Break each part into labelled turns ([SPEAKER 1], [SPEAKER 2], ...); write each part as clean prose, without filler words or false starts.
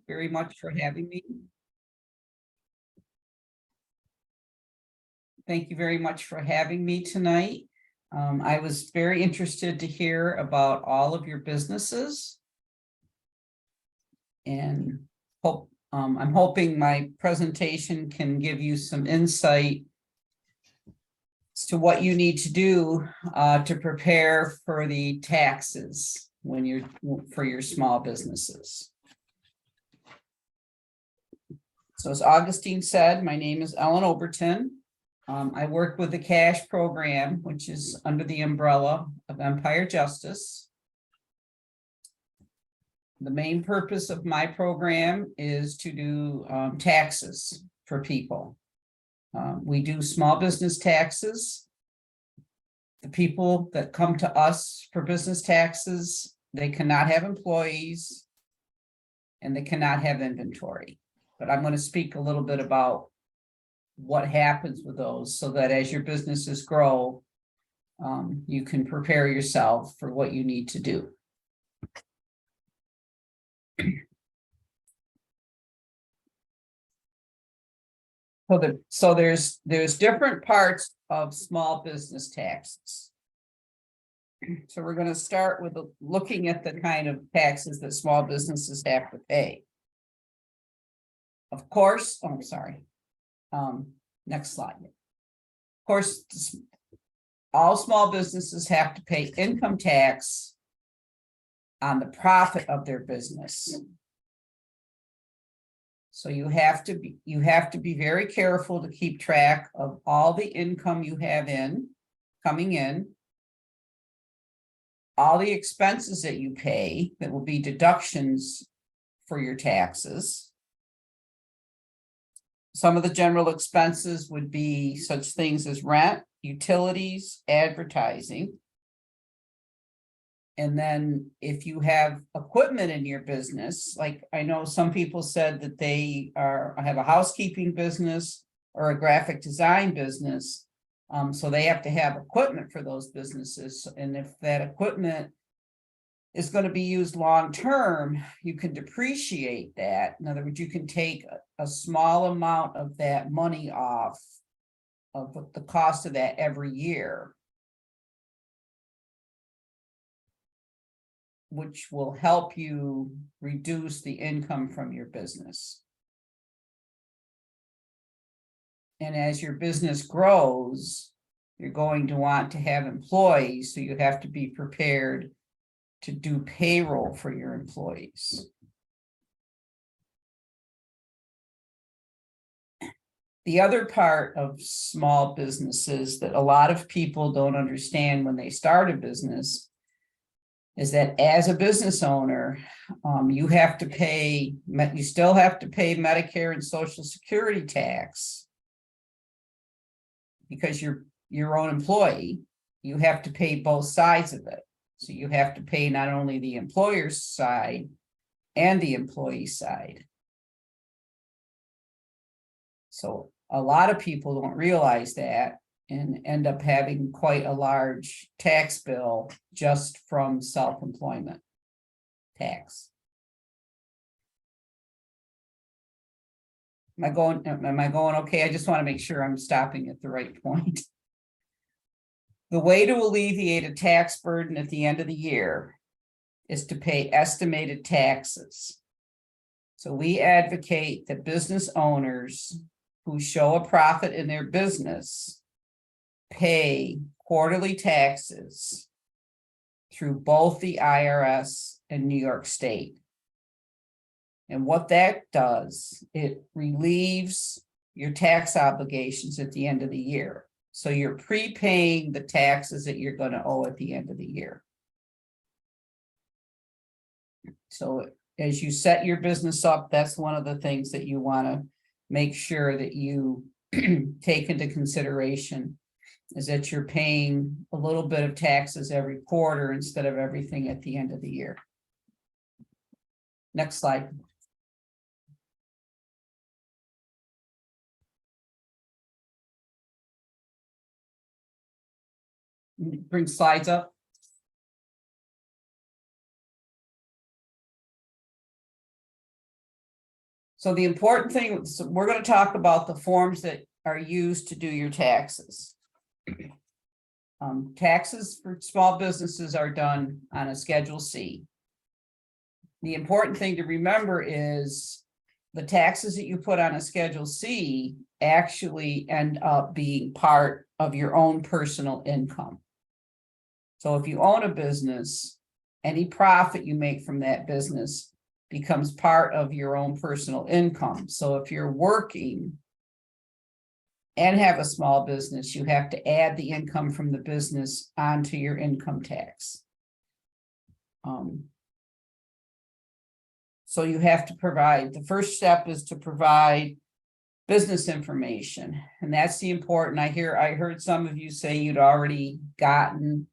[SPEAKER 1] very much for having me. Thank you very much for having me tonight. I was very interested to hear about all of your businesses. And I'm hoping my presentation can give you some insight as to what you need to do to prepare for the taxes for your small businesses. So as Augustine said, my name is Ellen Oberton. I work with the cash program, which is under the umbrella of Empire Justice. The main purpose of my program is to do taxes for people. We do small business taxes. The people that come to us for business taxes, they cannot have employees and they cannot have inventory. But I'm going to speak a little bit about what happens with those so that as your businesses grow, you can prepare yourself for what you need to do. So there's different parts of small business taxes. So we're going to start with looking at the kind of taxes that small businesses have to pay. Of course, oh, I'm sorry. Next slide. Of course, all small businesses have to pay income tax on the profit of their business. So you have to be very careful to keep track of all the income you have coming in, all the expenses that you pay that will be deductions for your taxes. Some of the general expenses would be such things as rent, utilities, advertising. And then if you have equipment in your business, like I know some people said that they have a housekeeping business or a graphic design business. So they have to have equipment for those businesses. And if that equipment is going to be used long term, you can depreciate that. In other words, you can take a small amount of that money off of the cost of that every year, which will help you reduce the income from your business. And as your business grows, you're going to want to have employees, so you have to be prepared to do payroll for your employees. The other part of small businesses that a lot of people don't understand when they start a business is that as a business owner, you still have to pay Medicare and Social Security tax because you're your own employee. You have to pay both sides of it. So you have to pay not only the employer's side and the employee side. So a lot of people don't realize that and end up having quite a large tax bill just from self-employment tax. Am I going okay? I just want to make sure I'm stopping at the right point. The way to alleviate a tax burden at the end of the year is to pay estimated taxes. So we advocate that business owners who show a profit in their business pay quarterly taxes through both the IRS and New York State. And what that does, it relieves your tax obligations at the end of the year. So you're prepaying the taxes that you're going to owe at the end of the year. So as you set your business up, that's one of the things that you want to make sure that you take into consideration, is that you're paying a little bit of taxes every quarter instead of everything at the end of the year. Next slide. Bring slides up. So the important thing, so we're going to talk about the forms that are used to do your taxes. Taxes for small businesses are done on a Schedule C. The important thing to remember is the taxes that you put on a Schedule C actually end up being part of your own personal income. So if you own a business, any profit you make from that business becomes part of your own personal income. So if you're working and have a small business, you have to add the income from the business onto your income tax. So you have to provide, the first step is to provide business information. And that's the important, I heard some of you say you'd already gotten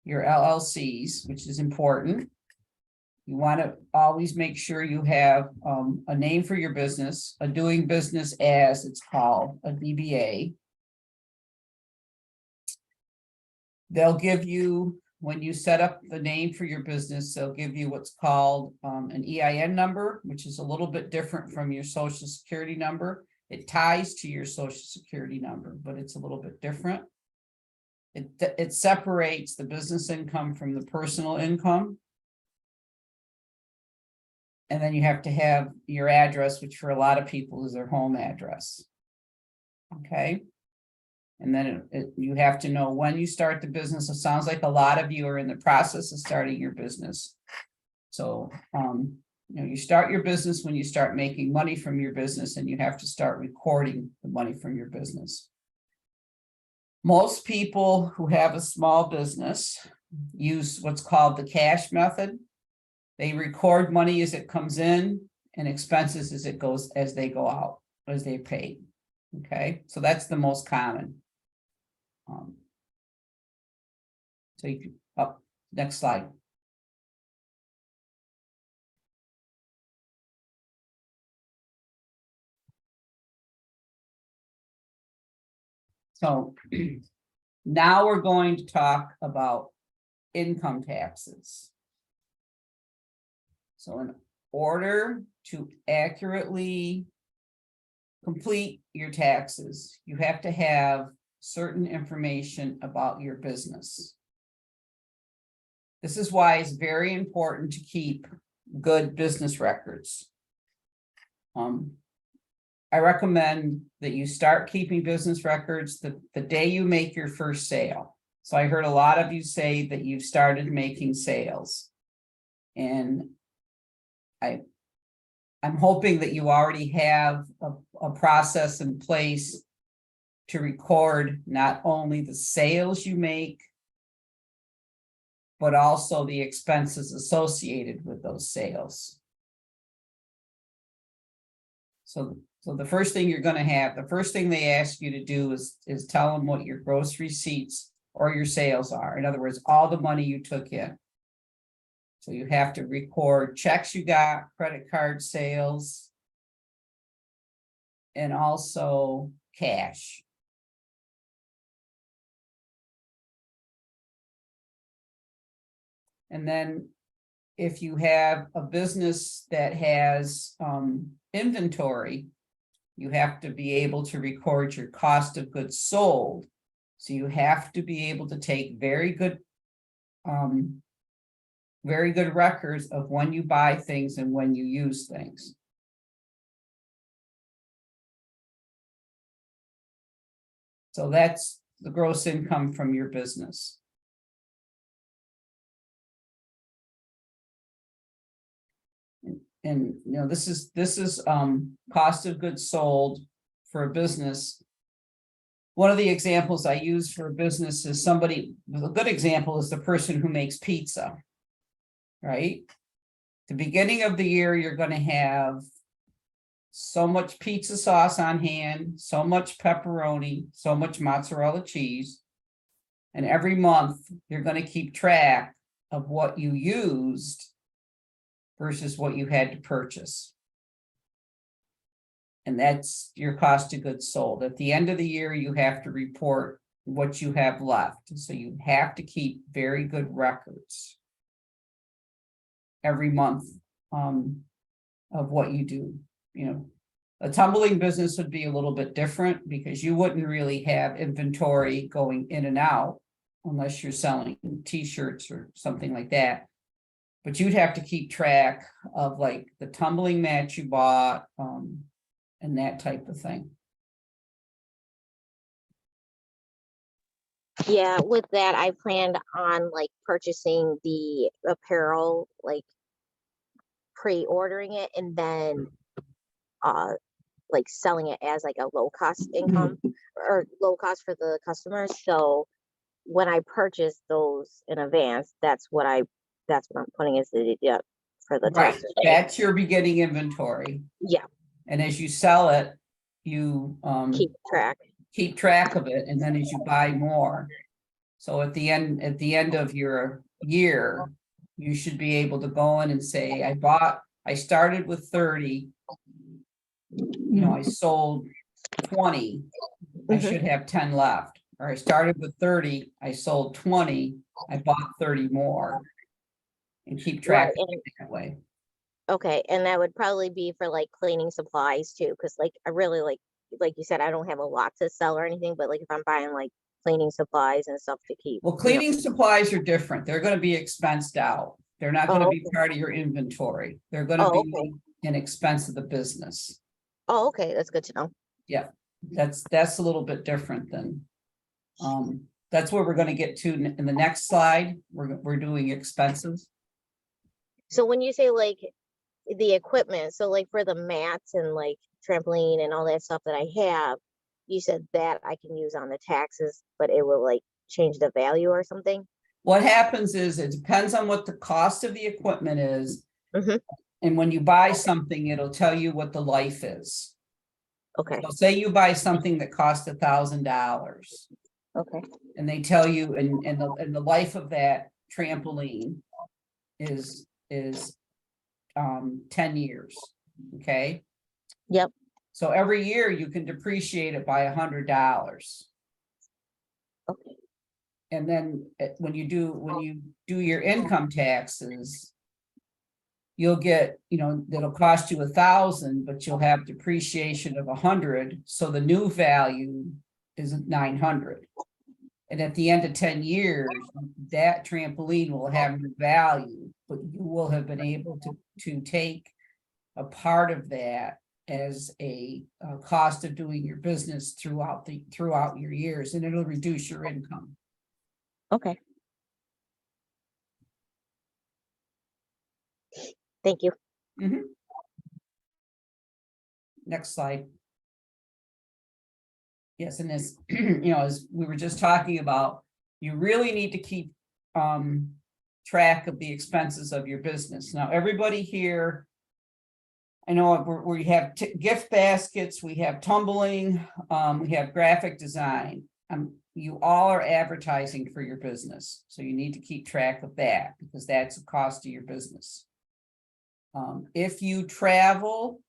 [SPEAKER 1] your LLCs, which is important. You want to always make sure you have a name for your business, a doing business as it's called, a DBA. They'll give you, when you set up the name for your business, they'll give you what's called an EIN number, which is a little bit different from your social security number. It ties to your social security number, but it's a little bit different. It separates the business income from the personal income. And then you have to have your address, which for a lot of people is their home address. Okay. And then you have to know when you start the business. It sounds like a lot of you are in the process of starting your business. So, you start your business when you start making money from your business, and you have to start recording the money from your business. Most people who have a small business use what's called the cash method. They record money as it comes in and expenses as they go out, as they pay. Okay, so that's the most common. So you can, next slide. So now we're going to talk about income taxes. So in order to accurately complete your taxes, you have to have certain information about your business. This is why it's very important to keep good business records. I recommend that you start keeping business records the day you make your first sale. So I heard a lot of you say that you've started making sales. And I'm hoping that you already have a process in place to record not only the sales you make, but also the expenses associated with those sales. So the first thing you're going to have, the first thing they ask you to do is tell them what your gross receipts or your sales are. In other words, all the money you took in. So you have to record checks you got, credit card sales, and also cash. And then if you have a business that has inventory, you have to be able to record your cost of goods sold. So you have to be able to take very good records of when you buy things and when you use things. So that's the gross income from your business. And this is cost of goods sold for a business. One of the examples I use for a business is a good example is the person who makes pizza, right? The beginning of the year, you're going to have so much pizza sauce on hand, so much pepperoni, so much mozzarella cheese. And every month, you're going to keep track of what you used versus what you had to purchase. And that's your cost of goods sold. At the end of the year, you have to report what you have left. So you have to keep very good records every month of what you do. you know, a tumbling business would be a little bit different because you wouldn't really have inventory going in and out unless you're selling t-shirts or something like that. But you'd have to keep track of like the tumbling mat you bought, and that type of thing.
[SPEAKER 2] Yeah, with that, I planned on like purchasing the apparel, like pre-ordering it and then like selling it as like a low cost income or low cost for the customers. So when I purchase those in advance, that's what I'm putting as the deduct for the
[SPEAKER 1] Right,
[SPEAKER 2] taxes.
[SPEAKER 1] that's your beginning inventory.
[SPEAKER 2] Yeah,
[SPEAKER 1] And as you sell it, you
[SPEAKER 2] keep
[SPEAKER 1] track of it, and then as you buy more. So at the end of your year, you should be able to go in and say, I started with 30, you know, I sold 20, I should have 10 left. Or I started with 30, I sold 20, I bought 30 more. And keep track of it that way.
[SPEAKER 2] Okay, and that would probably be for like cleaning supplies too, because like I really like you said, I don't have a lot to sell or anything, but like if I'm buying like cleaning supplies and stuff to keep.
[SPEAKER 1] Well, cleaning supplies are different. They're going to be expensed out. They're not going to be part of your inventory. They're going to be an expense of the business.
[SPEAKER 2] Oh, okay, that's good to know.
[SPEAKER 1] Yeah, that's a little bit different than, that's where we're going to get to in the next slide. We're doing expenses.
[SPEAKER 2] So when you say like the equipment, so like for the mats and like trampoline and all that stuff that I have, you said that I can use on the taxes, but it will like change the value or something?
[SPEAKER 1] What happens is it depends on what the cost of the equipment is. And when you buy something, it'll tell you what the life is.
[SPEAKER 2] Okay.
[SPEAKER 1] So say you buy something that costs $1,000.
[SPEAKER 2] Okay.
[SPEAKER 1] And they tell you, and the life of that trampoline is 10 years. Okay.
[SPEAKER 2] Yep.
[SPEAKER 1] So every year you can depreciate it by $100.
[SPEAKER 2] Okay.
[SPEAKER 1] And then when you do your income taxes, you'll get, you know, that'll cost you 1,000, but you'll have depreciation of 100. So the new value is 900. And at the end of 10 years, that trampoline will have no value, but you will have been able to take a part of that as a cost of doing your business throughout your years, and it'll reduce your income.
[SPEAKER 2] Okay. Thank you.
[SPEAKER 1] Next slide. Yes, and as you know, as we were just talking about, you really need to keep track of the expenses of your business. Now, everybody here, I know we have gift baskets, we have tumbling, we have graphic design. You all are advertising for your business, so you need to keep track of that because that's the cost of your business. If you travel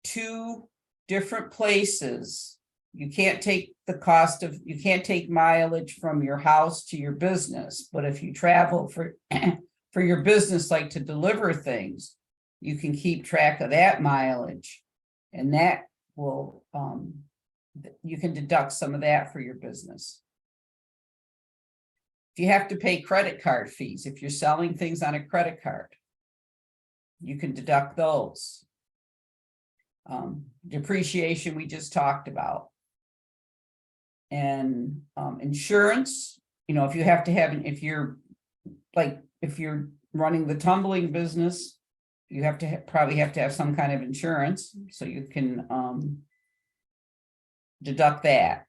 [SPEAKER 1] to different places, you can't take mileage from your house to your business, but if you travel for your business, like to deliver things, you can keep track of that mileage, and that will you can deduct some of that for your business. If you have to pay credit card fees, if you're selling things on a credit card, you can deduct those. Depreciation we just talked about. And insurance, you know, if you have to have, if you're running the tumbling business, you have to probably have to have some kind of insurance, so you can deduct that.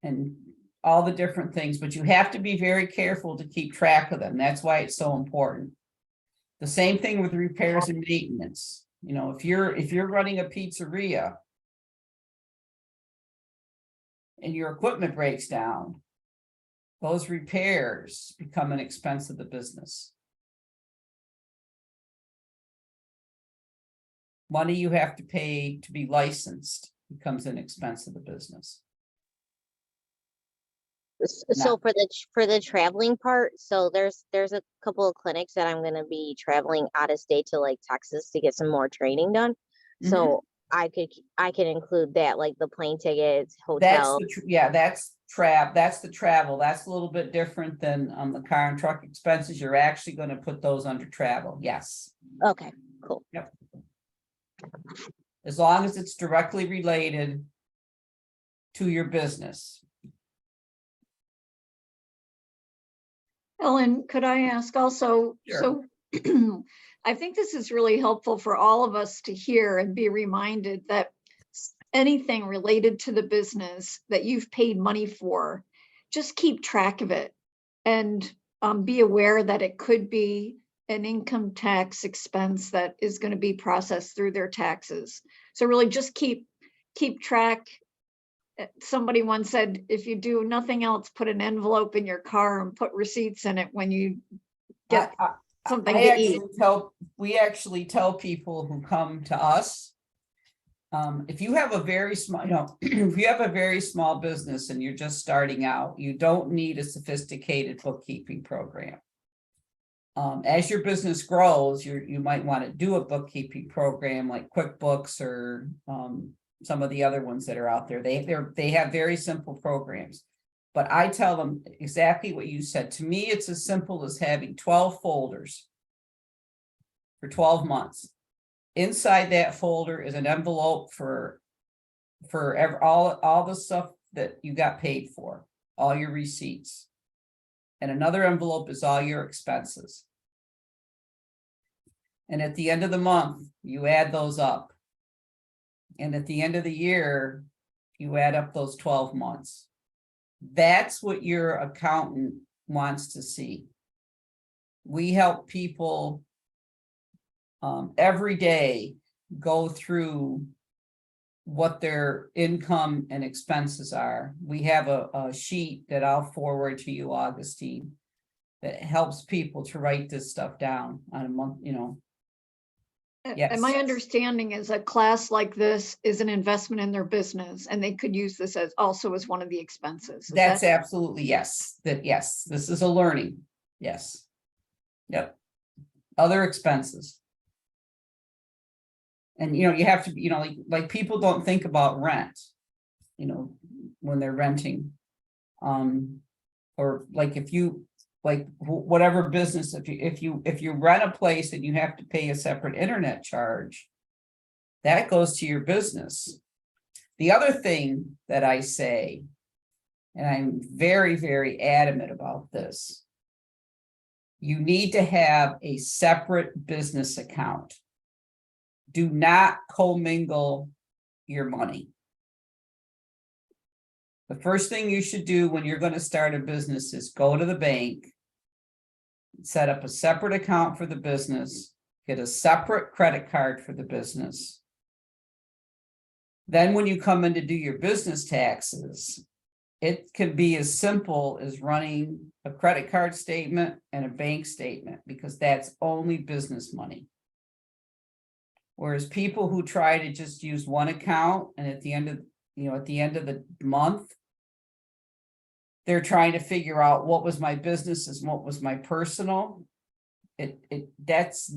[SPEAKER 1] And all the different things, but you have to be very careful to keep track of them. That's why it's so important. The same thing with repairs and maintenance. You know, if you're running a pizzeria and your equipment breaks down, those repairs become an expense of the business. Money you have to pay to be licensed becomes an expense of the business.
[SPEAKER 2] So for the traveling part, so there's a couple of clinics that I'm gonna be traveling out of state to like Texas to get some more training done.
[SPEAKER 1] Mhm.
[SPEAKER 2] So I can include that, like the plane tickets,
[SPEAKER 1] That's
[SPEAKER 2] hotel.
[SPEAKER 1] yeah, that's the travel. That's a little bit different than the car and truck expenses. You're actually going to put those under travel. Yes.
[SPEAKER 2] Okay, cool.
[SPEAKER 1] Yep. As long as it's directly related to your business.
[SPEAKER 3] Ellen, could I ask also,
[SPEAKER 1] Sure.
[SPEAKER 3] so I think this is really helpful for all of us to hear and be reminded that anything related to the business that you've paid money for, just keep track of it and be aware that it could be an income tax expense that is going to be processed through their taxes. So really just keep track. Somebody once said, if you do nothing else, put an envelope in your car and put receipts in it when you get something to eat.
[SPEAKER 1] We actually tell people who come to us, if you have a very small, if you have a very small business and you're just starting out, you don't need a sophisticated bookkeeping program. As your business grows, you might want to do a bookkeeping program like QuickBooks or some of the other ones that are out there. They have very simple programs, but I tell them exactly what you said. To me, it's as simple as having 12 folders for 12 months. Inside that folder is an envelope for all the stuff that you got paid for, all your receipts. And another envelope is all your expenses. And at the end of the month, you add those up. And at the end of the year, you add up those 12 months. That's what your accountant wants to see. We help people every day go through what their income and expenses are. We have a sheet that I'll forward to you, Augustine, that helps people to write this stuff down on a month, Yes.
[SPEAKER 3] And my understanding is a class like this is an investment in their business and they could use this as also as one of the expenses.
[SPEAKER 1] That's absolutely yes. Yes, this is a learning. Yes. Yep. Other expenses. And you have to, like people don't think about rent, when they're renting. Or like if you whatever business, if you rent a place and you have to pay a separate internet charge, that goes to your business. The other thing that I say, and I'm very, very adamant about this, you need to have a separate business account. Do not commingle your money. The first thing you should do when you're going to start a business is go to the bank, set up a separate account for the business, get a separate credit card for the business. Then when you come in to do your business taxes, it can be as simple as running a credit card statement and a bank statement, because that's only business money. Whereas people who try to just use one account and at the end of the month, they're trying to figure out what was my business and what was my personal. That's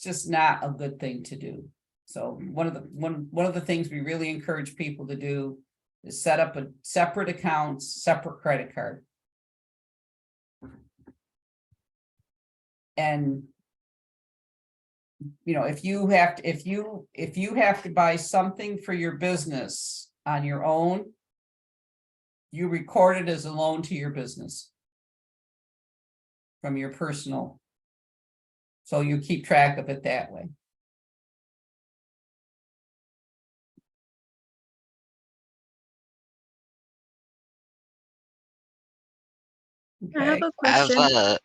[SPEAKER 1] just not a good thing to do. So one of the things we really encourage people to do is set up a separate account, separate credit card. And if you have to buy something for your business on your own, you record it as a loan to your business from your personal. So you keep track of it that way.
[SPEAKER 4] I have
[SPEAKER 1] Okay.
[SPEAKER 4] a question.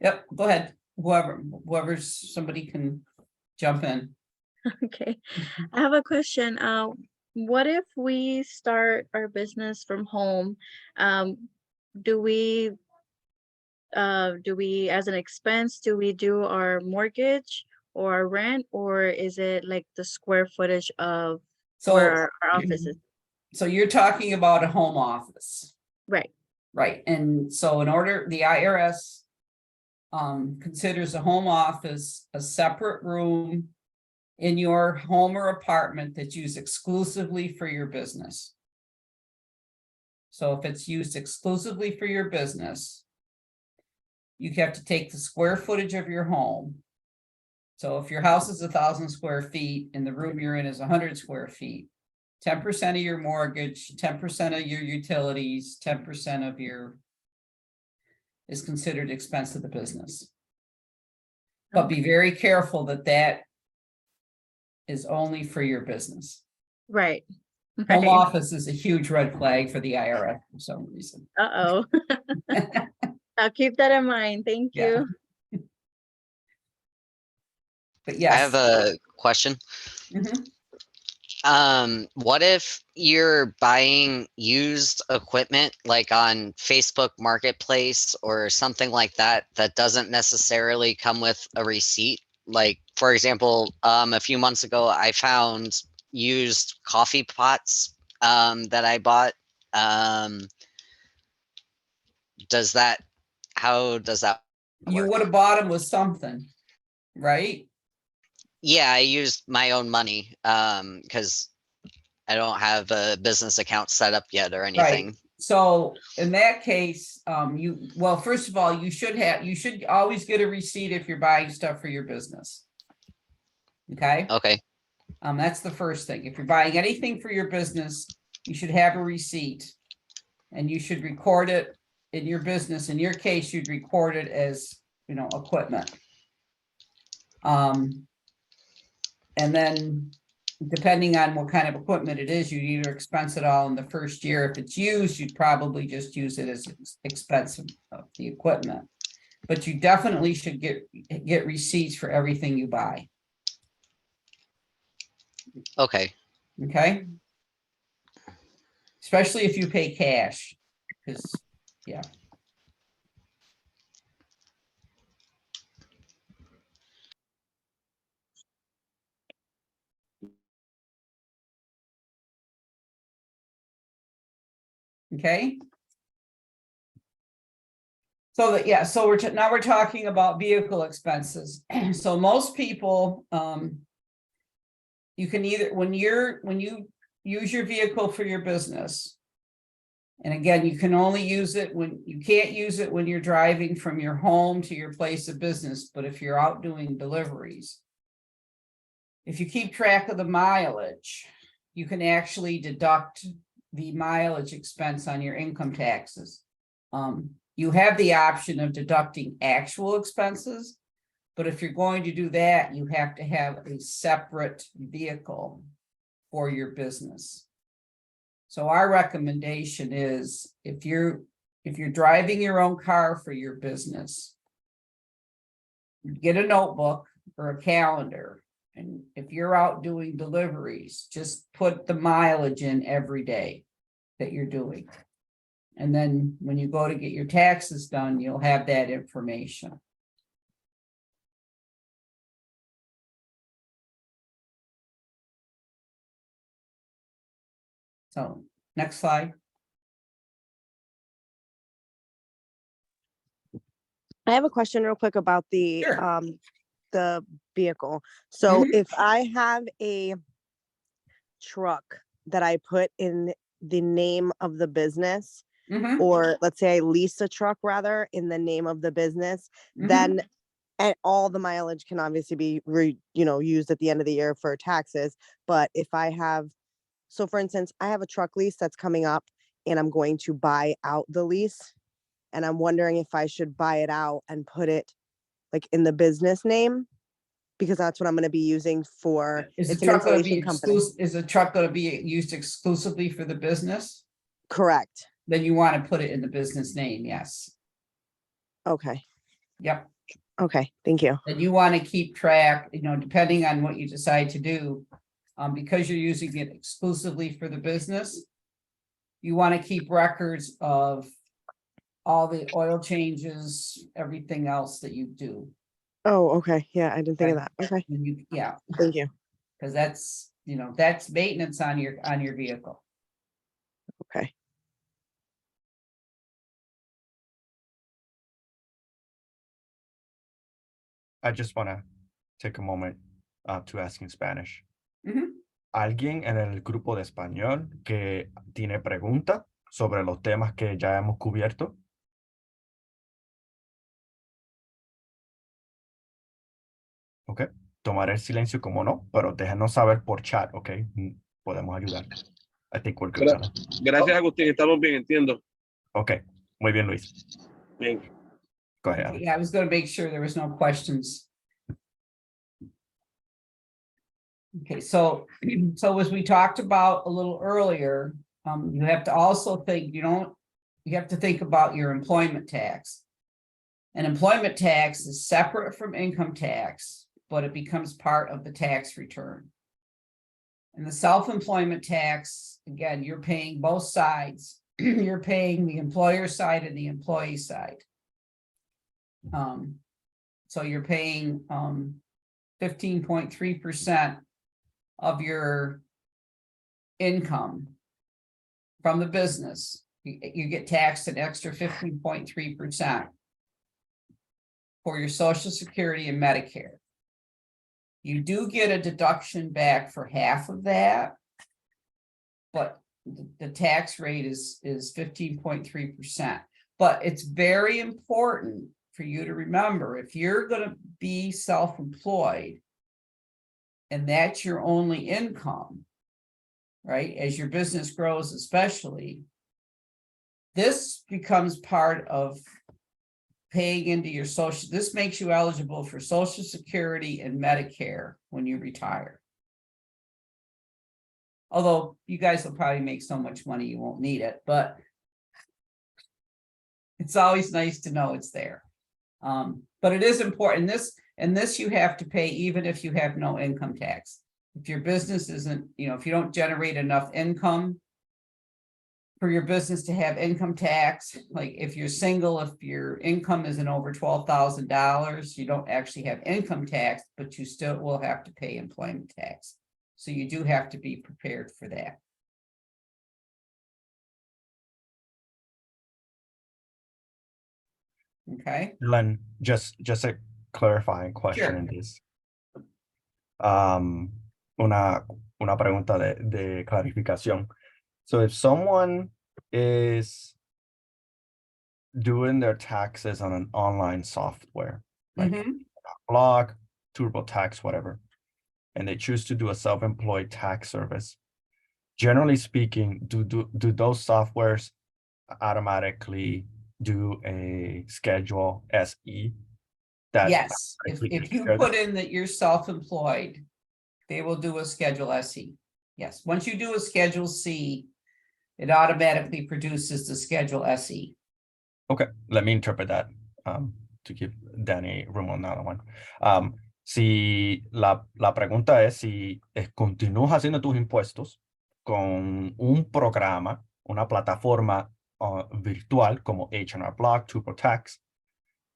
[SPEAKER 1] Yep. Go ahead. Somebody can jump in.
[SPEAKER 4] Okay. I have a question. What if we start our business from home? Do we as an expense, do we do our mortgage or our rent, or is it like the square footage of
[SPEAKER 1] So
[SPEAKER 4] where our office is?
[SPEAKER 1] So you're talking about a home office.
[SPEAKER 4] Right.
[SPEAKER 1] Right, and so in order, the IRS considers a home office a separate room in your home or apartment that's used exclusively for your business. So if it's used exclusively for your business, you have to take the square footage of your home. So if your house is 1,000 square feet and the room you're in is 100 square feet, 10% of your mortgage, 10% of your utilities, 10% of your is considered expense of the business. But be very careful that that is only for your business.
[SPEAKER 4] Right.
[SPEAKER 1] Home
[SPEAKER 4] Right.
[SPEAKER 1] office is a huge red flag for the IRS for some reason.
[SPEAKER 4] Uh-oh. I'll keep that in mind. Thank
[SPEAKER 1] Yeah.
[SPEAKER 4] you.
[SPEAKER 1] But
[SPEAKER 5] I
[SPEAKER 1] yes.
[SPEAKER 5] have a question.
[SPEAKER 1] Mhm.
[SPEAKER 5] What if you're buying used equipment like on Facebook Marketplace or something like that that doesn't necessarily come with a receipt? Like, for example, a few months ago, I found used coffee pots that I bought. Does that, how does that
[SPEAKER 1] You
[SPEAKER 5] work?
[SPEAKER 1] would have bought them with something, right?
[SPEAKER 5] Yeah, I used my own money because I don't have a business account set up yet or
[SPEAKER 1] Right.
[SPEAKER 5] anything.
[SPEAKER 1] So in that case, well, first of all, you should always get a receipt if you're buying stuff for your business. Okay,
[SPEAKER 5] Okay.
[SPEAKER 1] that's the first thing. If you're buying anything for your business, you should have a receipt. And you should record it in your business. In your case, you'd record it as, equipment. And then depending on what kind of equipment it is, you'd either expense it all in the first year. If it's used, you'd probably just use it as expense of the equipment. But you definitely should get receipts for everything you buy.
[SPEAKER 5] Okay.
[SPEAKER 1] Okay. Especially if you pay cash, because, yeah. Okay. So that, yeah, so now we're talking about vehicle expenses. So most people, you can either, when you use your vehicle for your business, and again, you can only use it you can't use it when you're driving from your home to your place of business, but if you're out doing deliveries, if you keep track of the mileage, you can actually deduct the mileage expense on your income taxes. You have the option of deducting actual expenses, but if you're going to do that, you have to have a separate vehicle for your business. So our recommendation is if you're driving your own car for your business, get a notebook or a calendar. And if you're out doing deliveries, just put the mileage in every day that you're doing. And then when you go to get your taxes done, you'll have that information. So next slide.
[SPEAKER 6] I have a question real quick about
[SPEAKER 1] Sure.
[SPEAKER 6] the vehicle. So
[SPEAKER 1] Mhm.
[SPEAKER 6] if I have a truck that I put in the name of the business,
[SPEAKER 1] Mhm,
[SPEAKER 6] or let's say I lease a truck rather in the name of the business,
[SPEAKER 1] mhm.
[SPEAKER 6] then and all the mileage can obviously be used at the end of the year for taxes. But if I have, so for instance, I have a truck lease that's coming up and I'm going to buy out the lease. And I'm wondering if I should buy it out and put it like in the business name, because that's what I'm going to be using for.
[SPEAKER 1] Is the
[SPEAKER 6] It's an
[SPEAKER 1] truck going to be
[SPEAKER 6] installation company.
[SPEAKER 1] exclusive? Is the truck going to be used exclusively for the business?
[SPEAKER 6] Correct.
[SPEAKER 1] Then you want to put it in the business name, yes.
[SPEAKER 6] Okay.
[SPEAKER 1] Yep.
[SPEAKER 6] Okay. Thank you.
[SPEAKER 1] And you want to keep track, depending on what you decide to do, because you're using it exclusively for the business, you want to keep records of all the oil changes, everything else that you do.
[SPEAKER 6] Oh, okay. Yeah, I didn't think of
[SPEAKER 1] Okay.
[SPEAKER 6] that. Okay.
[SPEAKER 1] And yeah,
[SPEAKER 6] Thank you.
[SPEAKER 1] because that's maintenance on your vehicle.
[SPEAKER 6] Okay.
[SPEAKER 7] I just want to take a moment to ask in Spanish.
[SPEAKER 1] Mhm.
[SPEAKER 7] ¿Alguien en el grupo de español que tiene preguntas sobre los temas que ya hemos cubierto? Ok, tomaré el silencio como no, pero déjanos saber por chat, ok? Podemos ayudar. I think we're good. Alan.
[SPEAKER 8] Gracias, Agustín. Estamos bien, entiendo.
[SPEAKER 7] Ok, muy bien, Luis.
[SPEAKER 8] Bien.
[SPEAKER 7] Go ahead, Alan.
[SPEAKER 1] Yeah, I was gonna make sure there was no questions. Okay, so, so as we talked about a little earlier, you have to also think, you have to think about your employment tax. And employment tax is separate from income tax, but it becomes part of the tax return. And the self-employment tax, again, you're paying both sides. You're paying the employer side and the employee side. So you're paying 15.3% of your income from the business. You get taxed an extra 15.3% for your Social Security and Medicare. You do get a deduction back for half of that, but the tax rate is 15.3%. But it's very important for you to remember, if you're going to be self-employed and that's your only income, right, as your business grows especially, this becomes part of paying into your social, this makes you eligible for Social Security and Medicare when you retire. Although you guys will probably make so much money you won't need it, but it's always nice to know it's there. But it is important. This you have to pay even if you have no income tax. If your business isn't, if you don't generate enough income for your business to have income tax, like if you're single, if your income isn't over $12,000, you don't actually have income tax, but you still will have to pay employment tax. So you do have to be prepared for that. Okay.
[SPEAKER 7] Len, just a clarifying question
[SPEAKER 1] Sure.
[SPEAKER 7] in this. Una pregunta de clarificación. So if someone is doing their taxes on an online software, like Block, TurboTax, whatever, and they choose to do a self-employed tax service, generally speaking, do those softwares automatically do a Schedule SE? That
[SPEAKER 1] Yes,
[SPEAKER 7] automatically
[SPEAKER 1] if
[SPEAKER 7] takes
[SPEAKER 1] you
[SPEAKER 7] care of
[SPEAKER 1] put
[SPEAKER 7] that?
[SPEAKER 1] in that you're self-employed, they will do a Schedule SE. Yes, once you do a Schedule C, it automatically produces the Schedule SE.
[SPEAKER 7] Okay, let me interpret that to give Danny room on that one. Si la pregunta es si continúas haciendo tus impuestos con un programa, una plataforma virtual como H&R Block, TurboTax,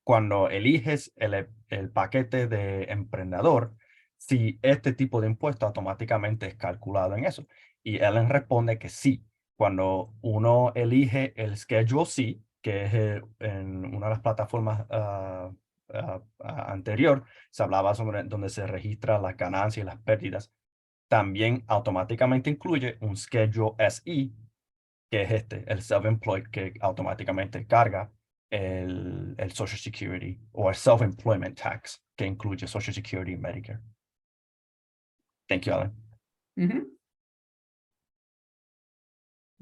[SPEAKER 7] cuando eliges el paquete de emprendedor, si este tipo de impuesto automáticamente es calculado en eso. Y Ellen responde que sí. Cuando uno elige el Schedule C, que es en una de las plataformas anterior, se hablaba sobre donde se registran las ganancias y las pérdidas, también automáticamente incluye un Schedule SE, que es el self-employed, que automáticamente carga el Social Security o el self-employment tax, que incluye Social Security y Medicare. Thank you, Alan.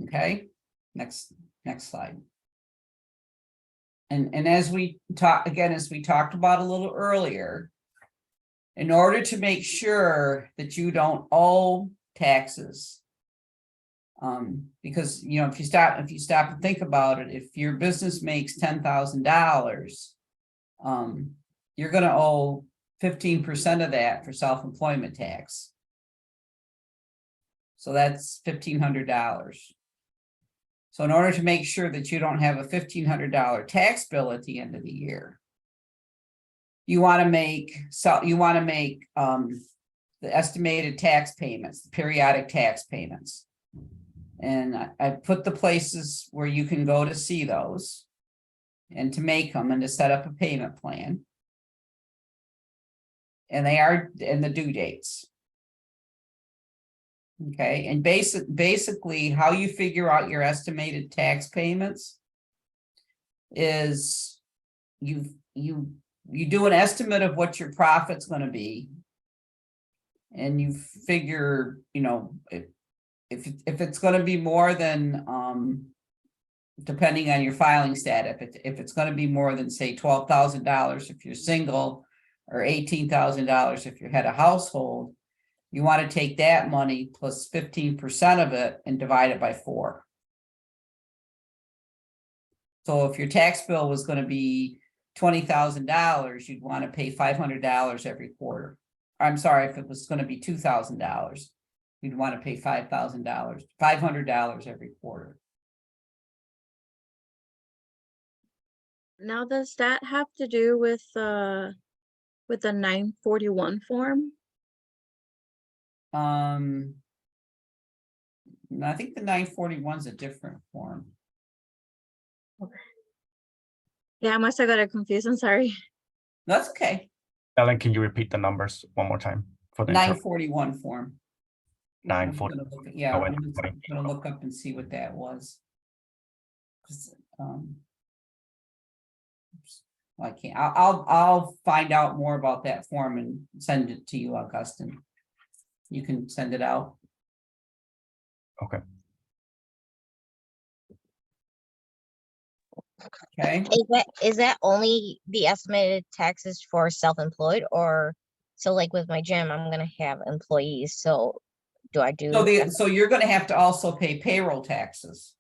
[SPEAKER 1] Okay, next slide. And as we talked about a little earlier, in order to make sure that you don't owe taxes, because if you stop and think about it, if your business makes $10,000, you're going to owe 15% of that for self-employment tax. So that's $1,500. So in order to make sure that you don't have a $1,500 tax bill at the end of the year, you want to make the estimated tax payments, the periodic tax payments. And I put the places where you can go to see those and to make them and to set up a payment plan. And the due dates. Okay, and basically how you figure out your estimated tax payments is you do an estimate of what your profit's gonna be. And you figure, you know, if it's gonna be more than, depending on your filing stat, if it's gonna be more than, say, $12,000 if you're single, or $18,000 if you had a household, you want to take that money plus 15% of it and divide it by 4. So if your tax bill was going to be $20,000, you'd want to pay $500 every quarter. I'm sorry, if it was going to be $2,000, you'd want to pay $500 every quarter.
[SPEAKER 4] Now, does that have to do with the 941 form?
[SPEAKER 1] I think the 941 is a different form.
[SPEAKER 4] Yeah, I must have got it confused. I'm sorry.
[SPEAKER 1] That's okay.
[SPEAKER 7] Ellen, can you repeat the numbers one more time for the
[SPEAKER 1] 941 form. I'm
[SPEAKER 7] 940?
[SPEAKER 1] gonna look- Yeah,
[SPEAKER 7] Oh,
[SPEAKER 1] I'm
[SPEAKER 7] and
[SPEAKER 1] just
[SPEAKER 7] 20.
[SPEAKER 1] gonna look up and see what that was. 'Cause, I can't. I'll find out more about that form and send it to you, Augustine. You can send it out.
[SPEAKER 7] Okay.
[SPEAKER 1] Okay.
[SPEAKER 2] Is that only the estimated taxes for self-employed, or so like with my gym, I'm gonna have employees, so do I do?
[SPEAKER 1] So you're gonna have to also pay payroll taxes.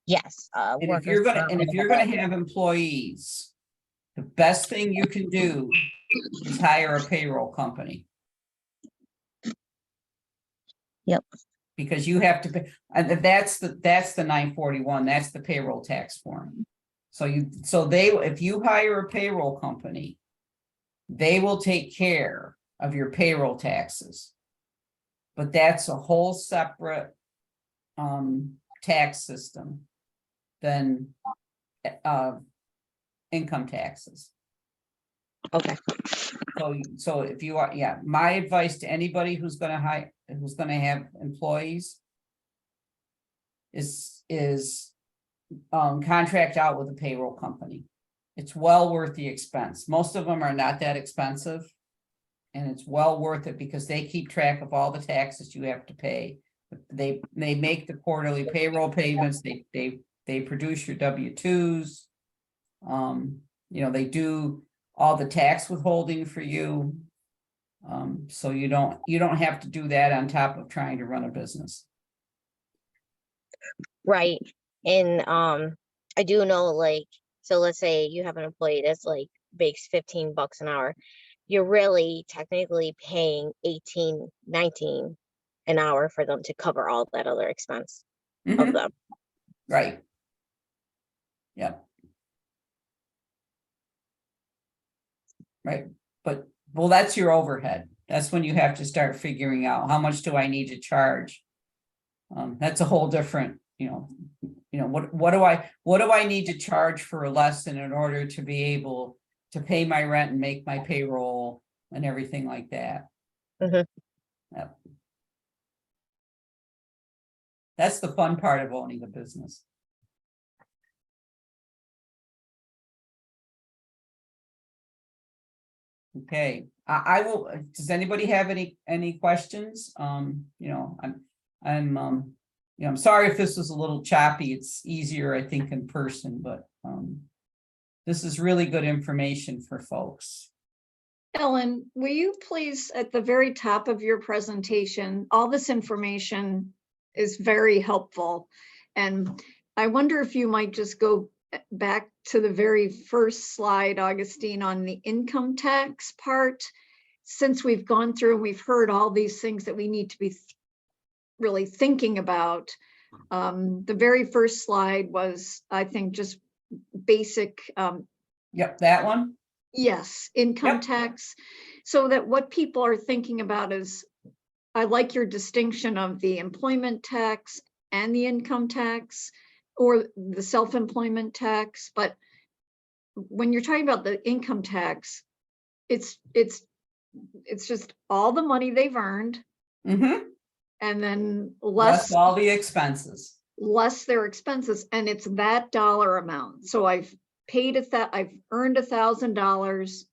[SPEAKER 2] Yes.
[SPEAKER 1] And if
[SPEAKER 2] workers'
[SPEAKER 1] you're gonna,
[SPEAKER 2] comp
[SPEAKER 1] and if
[SPEAKER 2] and
[SPEAKER 1] you're
[SPEAKER 2] all
[SPEAKER 1] gonna
[SPEAKER 2] that.
[SPEAKER 1] have employees, the best thing you can do is hire a payroll company.
[SPEAKER 2] Yep.
[SPEAKER 1] Because you have to pay, and that's the 941, that's the payroll tax form. So if you hire a payroll company, they will take care of your payroll taxes. But that's a whole separate tax system than income taxes.
[SPEAKER 2] Okay.
[SPEAKER 1] So if you are, yeah, my advice to anybody who's gonna have employees is contract out with a payroll company. It's well worth the expense. Most of them are not that expensive. And it's well worth it because they keep track of all the taxes you have to pay. They make the quarterly payroll payments, they produce your W-2s. You know, they do all the tax withholding for you. So you don't have to do that on top of trying to run a business.
[SPEAKER 2] Right. And I do know, like, so let's say you have an employee that's like makes $15 an hour. You're really technically paying 18, 19 an hour for them to cover all that other expense of
[SPEAKER 1] Mhm.
[SPEAKER 2] them.
[SPEAKER 1] Right. Yep. Right, but, well, that's your overhead. That's when you have to start figuring out how much do I need to charge? That's a whole different, what do I need to charge for a lesson in order to be able to pay my rent and make my payroll and everything like that.
[SPEAKER 2] Mhm.
[SPEAKER 1] Yep. That's the fun part of owning a business. Okay, I will, does anybody have any questions? I'm sorry if this was a little choppy. It's easier, I think, in person, but this is really good information for folks.
[SPEAKER 3] Ellen, will you please, at the very top of your presentation, all this information is very helpful. And I wonder if you might just go back to the very first slide, Augustine, on the income tax part. Since we've gone through and we've heard all these things that we need to be really thinking about. The very first slide was, I think, just basic.
[SPEAKER 1] Yep, that one.
[SPEAKER 3] Yes, income
[SPEAKER 1] Yep.
[SPEAKER 3] tax. So that what people are thinking about is, I like your distinction of the employment tax and the income tax or the self-employment tax. But when you're talking about the income tax, it's it's just all the money they've earned
[SPEAKER 1] Mm-hmm.
[SPEAKER 3] and then
[SPEAKER 1] Less
[SPEAKER 3] less
[SPEAKER 1] all the expenses.
[SPEAKER 3] their expenses, and it's that dollar amount. So I've paid I've earned $1,000.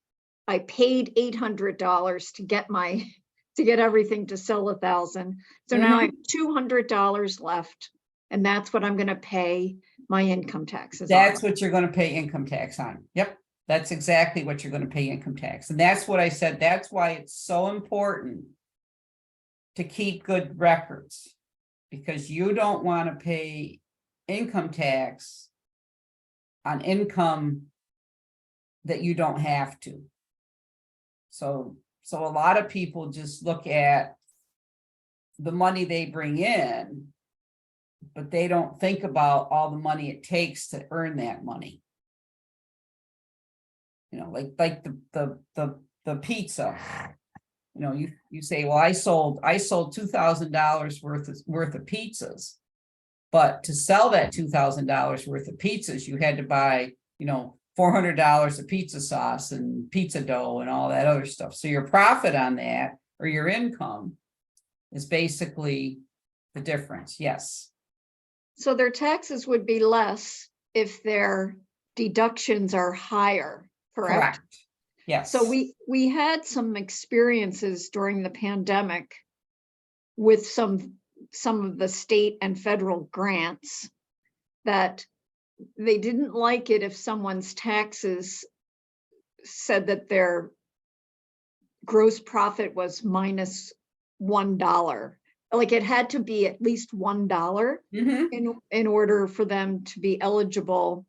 [SPEAKER 3] I paid $800 to get to get everything to sell 1,000. So now I have $200 left, and that's what I'm gonna pay my income taxes on.
[SPEAKER 1] That's what you're gonna pay income tax on. Yep, that's exactly what you're gonna pay income tax. And that's what I said, that's why it's so important to keep good records. Because you don't wanna pay income tax on income that you don't have to. So a lot of people just look at the money they bring in, but they don't think about all the money it takes to earn that money. You know, like the pizza. You know, you say, well, I sold $2,000 worth of pizzas. But to sell that $2,000 worth of pizzas, you had to buy, you know, $400 of pizza sauce and pizza dough and all that other stuff. So your profit on that, or your income, is basically the difference. Yes.
[SPEAKER 3] So their taxes would be less if their deductions are higher, correct?
[SPEAKER 1] Yes.
[SPEAKER 3] So we had some experiences during the pandemic with some of the state and federal grants that they didn't like it if someone's taxes said that their gross profit was minus $1. Like it had to be at least $1 in order for them to be eligible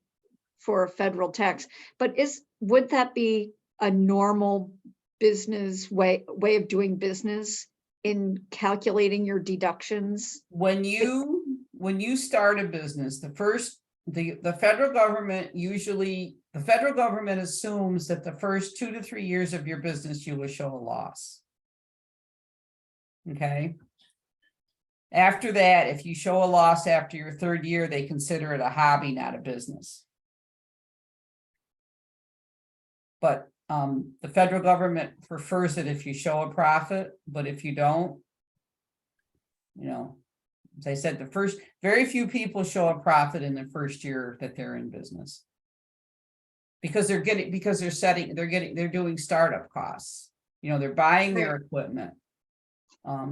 [SPEAKER 3] for a federal tax. But would that be a normal business way of doing business in calculating your deductions?
[SPEAKER 1] When you start a business, the federal government assumes that the first 2 to 3 years of your business, you will show a loss. Okay. After that, if you show a loss after your 3rd year, they consider it a hobby, not a business. But the federal government prefers it if you show a profit, but if you don't, you know, as I said, very few people show a profit in the first year that they're in business. Because they're doing startup costs. You know, they're buying their equipment.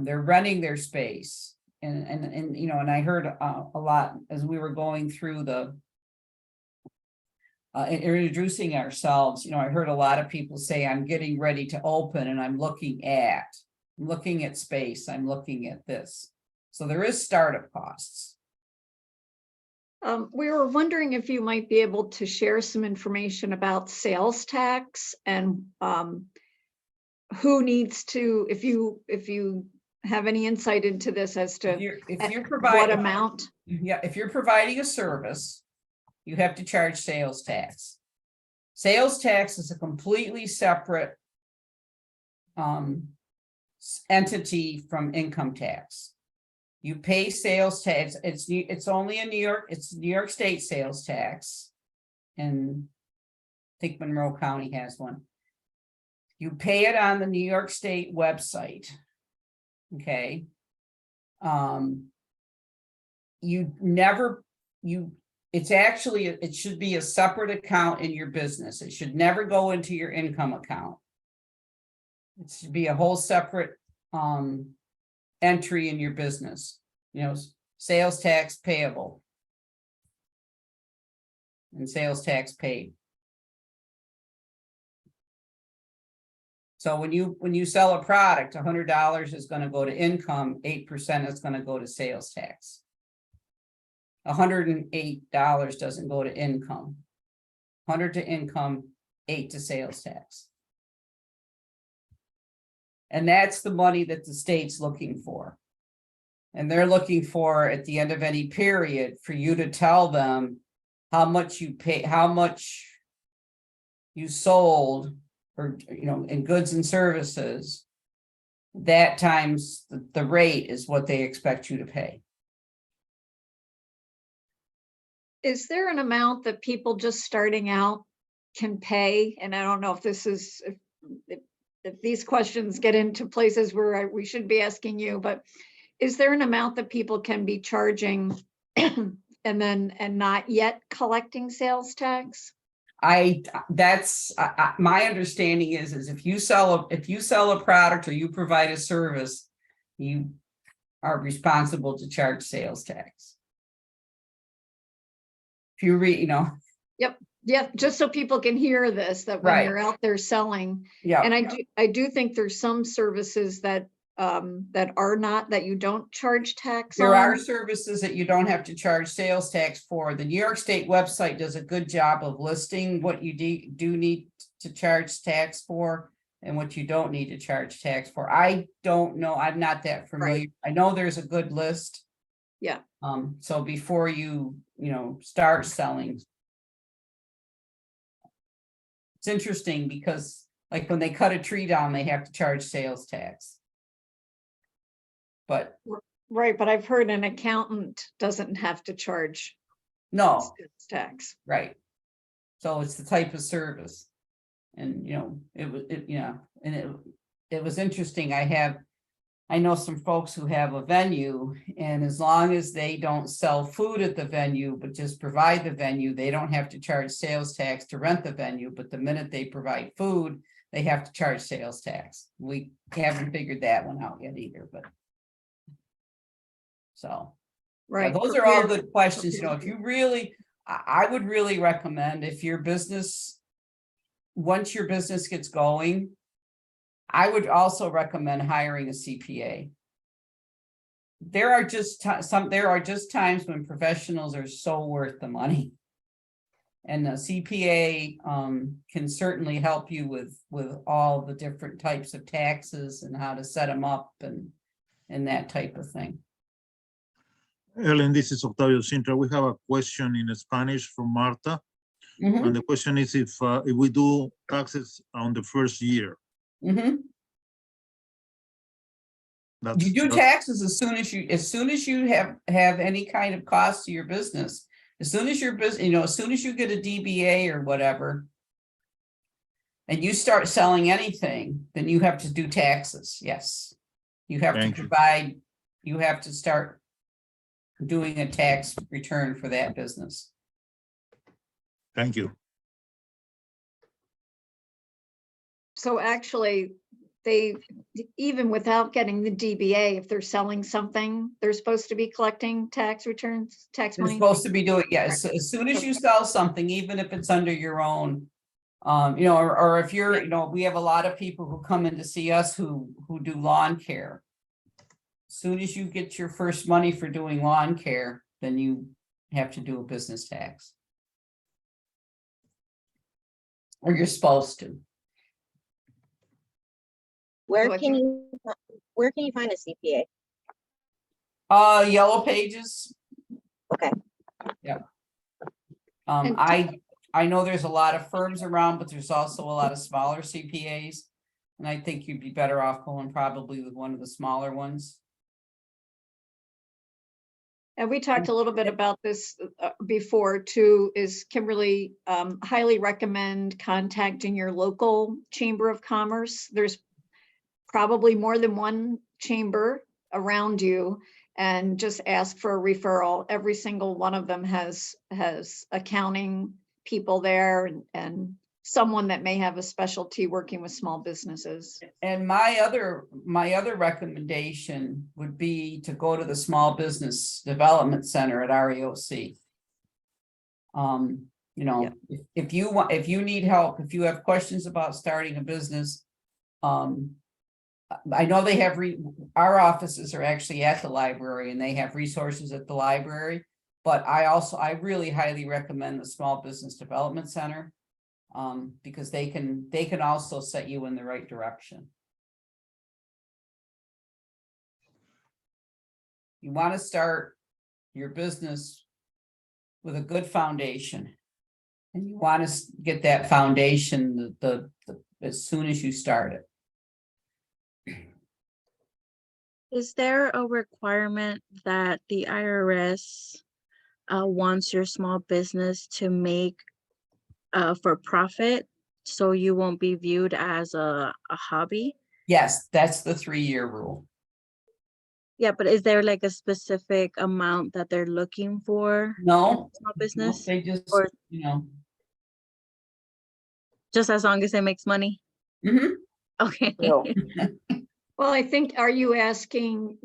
[SPEAKER 1] They're renting their space. And you know, and I heard a lot as we were going through introducing ourselves, you know, I heard a lot of people say, I'm getting ready to open and I'm looking at space, I'm looking at this. So there is startup costs.
[SPEAKER 3] We were wondering if you might be able to share some information about sales tax and who needs to, if you have any insight into this as to
[SPEAKER 1] if you're
[SPEAKER 3] what
[SPEAKER 1] providing
[SPEAKER 3] amount.
[SPEAKER 1] Yeah, if you're providing a service, you have to charge sales tax. Sales tax is a completely separate entity from income tax. You pay sales tax. It's only in New York. It's New York State sales tax, and I think Monroe County has one. You pay it on the New York State website. Okay. It should be a separate account in your business. It should never go into your income account. It should be a whole separate entry in your business, you know, sales tax payable and sales tax paid. So when you sell a product, $100 is going to go to income, 8% is going to go to sales tax. $108 doesn't go to income. 100 to income, 8 to sales tax. And that's the money that the state's looking for. And they're looking for, at the end of any period, for you to tell them how much you pay, how much you sold, or, you know, in goods and services. That times the rate is what they expect you to pay.
[SPEAKER 3] Is there an amount that people just starting out can pay? And I don't know if this is, if these questions get into places where we should be asking you, but is there an amount that people can be charging and not yet collecting sales tax?
[SPEAKER 1] That's my understanding is if you sell a product or you provide a service, you are responsible to charge sales tax. If you read,
[SPEAKER 3] Yeah, just so people can hear this, that when
[SPEAKER 1] Right.
[SPEAKER 3] you're out there selling,
[SPEAKER 1] yeah.
[SPEAKER 3] and I do think there's some services that that you don't charge tax
[SPEAKER 1] There are
[SPEAKER 3] on.
[SPEAKER 1] services that you don't have to charge sales tax for. The New York State website does a good job of listing what you do need to charge tax for and what you don't need to charge tax for. I don't know. I'm not that familiar. I know there's a good list.
[SPEAKER 3] Yeah.
[SPEAKER 1] So before you start selling. It's interesting because like when they cut a tree down, they have to charge sales tax. But
[SPEAKER 3] Right, but I've heard an accountant doesn't have to charge
[SPEAKER 1] no,
[SPEAKER 3] sales tax.
[SPEAKER 1] right. So it's the type of service. And it was interesting. I know some folks who have a venue, and as long as they don't sell food at the venue, but just provide the venue, they don't have to charge sales tax to rent the venue. But the minute they provide food, they have to charge sales tax. We haven't figured that one out yet either, but. So, yeah,
[SPEAKER 3] Right.
[SPEAKER 1] those are all good questions. If you really, I would really recommend if your business, once your business gets going, I would also recommend hiring a CPA. There are just times when professionals are so worth the money. And a CPA can certainly help you with all the different types of taxes and how to set them up and that type of thing.
[SPEAKER 9] Ellen, this is Octavio Sintra. We have a question in Spanish from Marta.
[SPEAKER 1] Mhm.
[SPEAKER 9] And the question is if we do taxes on the first year.
[SPEAKER 1] Mhm. You do taxes as soon as you have any kind of cost to your business. As soon as your business, as soon as you get a DBA or whatever, and you start selling anything, then you have to do taxes. Yes. You have to provide, you have to start doing a tax return for that business.
[SPEAKER 9] Thank you.
[SPEAKER 3] So actually, they, even without getting the DBA, if they're selling something, they're supposed to be collecting tax returns, tax
[SPEAKER 1] They're
[SPEAKER 3] money.
[SPEAKER 1] supposed to be doing, yes, as soon as you sell something, even if it's under your own, or if you're, we have a lot of people who come in to see us who do lawn care. As soon as you get your first money for doing lawn care, then you have to do a business tax. Or you're supposed to.
[SPEAKER 2] Where
[SPEAKER 3] So
[SPEAKER 2] can you find a CPA?
[SPEAKER 1] Yellow Pages.
[SPEAKER 2] Okay.
[SPEAKER 1] Yeah.
[SPEAKER 3] And
[SPEAKER 1] I know there's a lot of firms around, but there's also a lot of smaller CPAs. And I think you'd be better off going probably with one of the smaller ones.
[SPEAKER 3] And we talked a little bit about this before too, is Kimberly highly recommend contacting your local chamber of commerce. There's probably more than one chamber around you, and just ask for a referral. Every single one of them has accounting people there and someone that may have a specialty working with small businesses.
[SPEAKER 1] And my other recommendation would be to go to the Small Business Development Center at REOC. If you need help, if you have questions about starting a business, I know they have our offices are actually at the library and they have resources at the library, but I really highly recommend the Small Business Development Center. Because they can also set you in the right direction. You want to start your business with a good foundation, and you want to get that foundation as soon as you start it.
[SPEAKER 4] Is there a requirement that the IRS wants your small business to make for profit so you won't be viewed as a hobby?
[SPEAKER 1] Yes, that's the 3-year rule.
[SPEAKER 4] Yeah, but is there like a specific amount that they're looking for in
[SPEAKER 1] No,
[SPEAKER 4] a small business?
[SPEAKER 1] they just,
[SPEAKER 4] Or
[SPEAKER 1] you
[SPEAKER 4] just as long as it makes money?
[SPEAKER 1] know.
[SPEAKER 4] Okay.
[SPEAKER 6] No.
[SPEAKER 3] Well, I think, are you asking,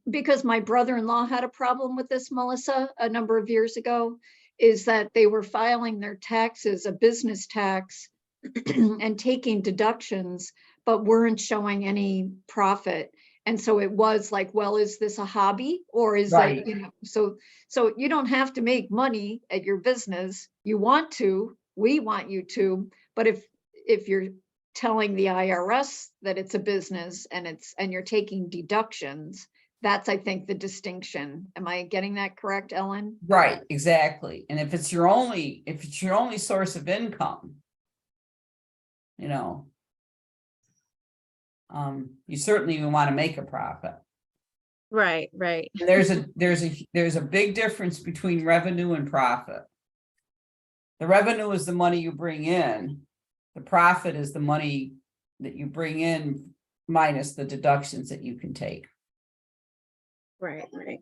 [SPEAKER 3] because my brother-in-law had a problem with this, Melissa, a number of years ago, is that they were filing their taxes, a business tax, and taking deductions, but weren't showing any profit. And so it was like, well, is this a hobby or is
[SPEAKER 1] Right.
[SPEAKER 3] it, you know, so you don't have to make money at your business. You want to, we want you to, but if you're telling the IRS that it's a business and you're taking deductions, that's, I think, the distinction. Am I getting that correct, Ellen?
[SPEAKER 1] Right, exactly. And if it's your only source of income, you know, you certainly want to make a profit.
[SPEAKER 4] Right, right.
[SPEAKER 1] And there's a big difference between revenue and profit. The revenue is the money you bring in. The profit is the money that you bring in minus the deductions that you can take.
[SPEAKER 4] Right, right.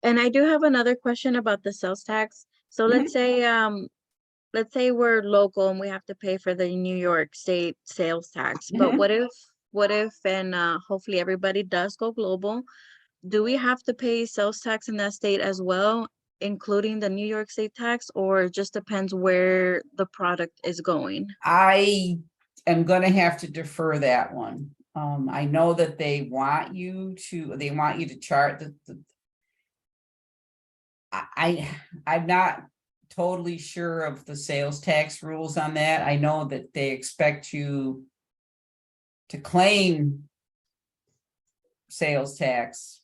[SPEAKER 4] And I do have another question about the sales tax. So let's say we're local and we have to pay for the New York State sales tax. But what if and hopefully everybody does go global, do we have to pay sales tax in that state as well, including the New York State tax, or it just depends where the product is going?
[SPEAKER 1] I am going to have to defer that one. I know that they want you to chart I'm not totally sure of the sales tax rules on that. I know that they expect you to claim sales tax,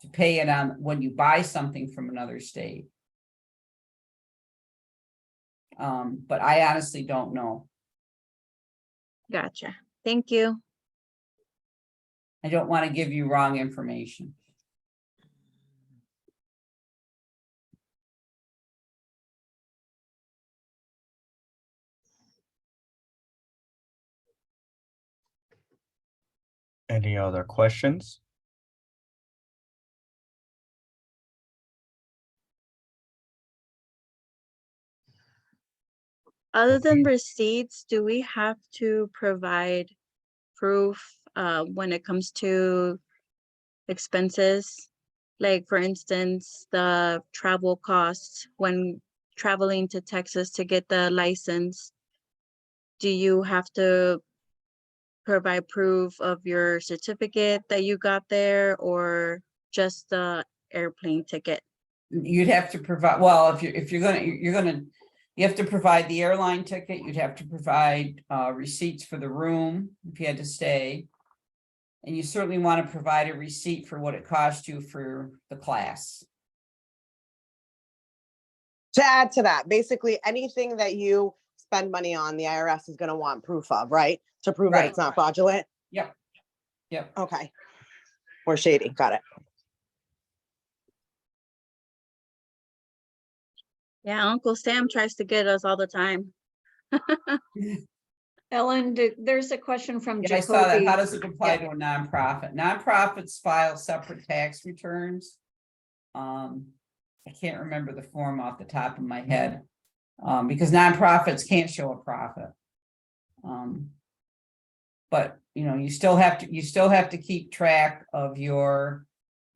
[SPEAKER 1] to pay it on when you buy something from another state. But I honestly don't know.
[SPEAKER 4] Gotcha. Thank you.
[SPEAKER 1] I don't want to give you wrong information.
[SPEAKER 7] Any other questions?
[SPEAKER 4] Other than receipts, do we have to provide proof when it comes to expenses? Like, for instance, the travel costs when traveling to Texas to get the license. Do you have to provide proof of your certificate that you got there, or just the airplane ticket?
[SPEAKER 1] You'd have to provide, well, if you have to provide the airline ticket, you'd have to provide receipts for the room if you had to stay. And you certainly want to provide a receipt for what it cost you for the class.
[SPEAKER 6] To add to that, basically anything that you spend money on, the IRS is going to want proof of, right? To prove that
[SPEAKER 1] Right.
[SPEAKER 6] it's not fraudulent.
[SPEAKER 1] Yep. Yep.
[SPEAKER 6] Okay. Or shady. Got it.
[SPEAKER 4] Yeah, Uncle Sam tries to get us all the time.
[SPEAKER 3] Ellen, there's a question from
[SPEAKER 1] Yeah, I saw that.
[SPEAKER 3] Jacoby.
[SPEAKER 1] How does it apply to a nonprofit? Nonprofits file separate tax returns. I can't remember the form off the top of my head, because nonprofits can't show a profit. But you know, you still have to keep track of your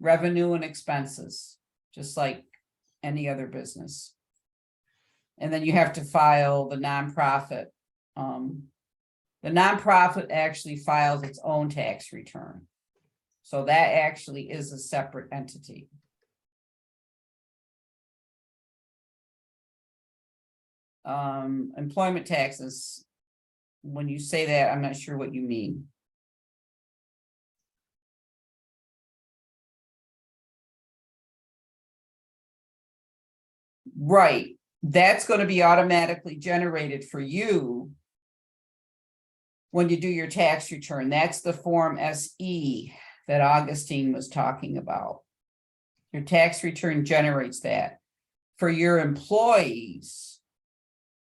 [SPEAKER 1] revenue and expenses, just like any other business. And then you have to file the nonprofit. The nonprofit actually files its own tax return. So that actually is a separate entity. Employment taxes, when you say that, I'm not sure what you mean. Right, that's going to be automatically generated for you when you do your tax return. That's the Form SE that Augustine was talking about. Your tax return generates that. For your employees,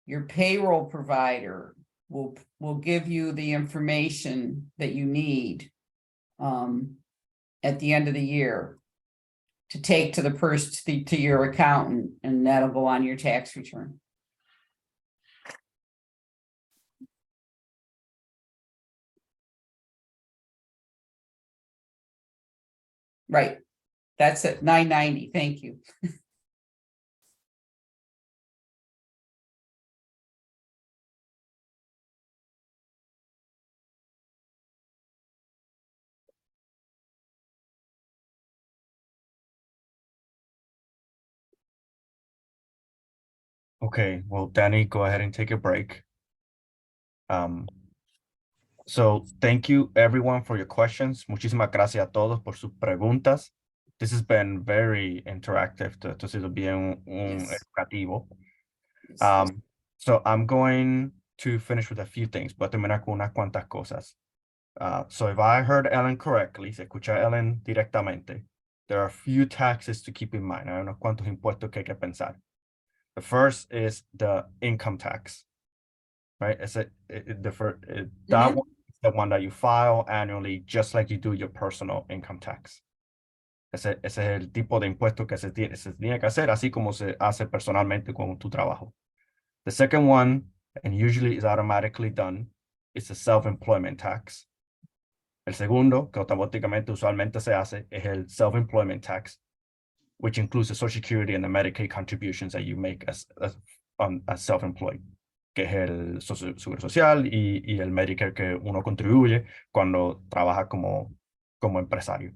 [SPEAKER 1] your payroll provider will give you the information that you need at the end of the year to take to to your accountant, and that'll go on your tax return. Right. That's it, $9.90. Thank you.
[SPEAKER 7] Okay, well, Danny, go ahead and take a break. So thank you everyone for your questions. Muchísimas gracias a todos por sus preguntas. This has been very interactive. Esto ha sido bien
[SPEAKER 1] Yes.
[SPEAKER 7] educativo.
[SPEAKER 1] Yes.
[SPEAKER 7] So I'm going to finish with a few things. Voy a terminar con unas cuantas cosas. So if I heard Ellen correctly, se escucha Ellen directamente, there are a few taxes to keep in mind. Hay unos cuantos impuestos que hay que pensar. The first is the income tax, right? That one is the one that you file annually, just like you do your personal income tax. Ese es el tipo de impuesto que se tiene que hacer, así como se hace personalmente con tu trabajo. The second one, and usually is automatically done, is the self-employment tax. El segundo, que automáticamente usualmente se hace, es el self-employment tax, which includes the Social Security and the Medicaid contributions that you make as self-employed, que es el Seguro Social y el Medicare que uno contribuye cuando trabaja como empresario.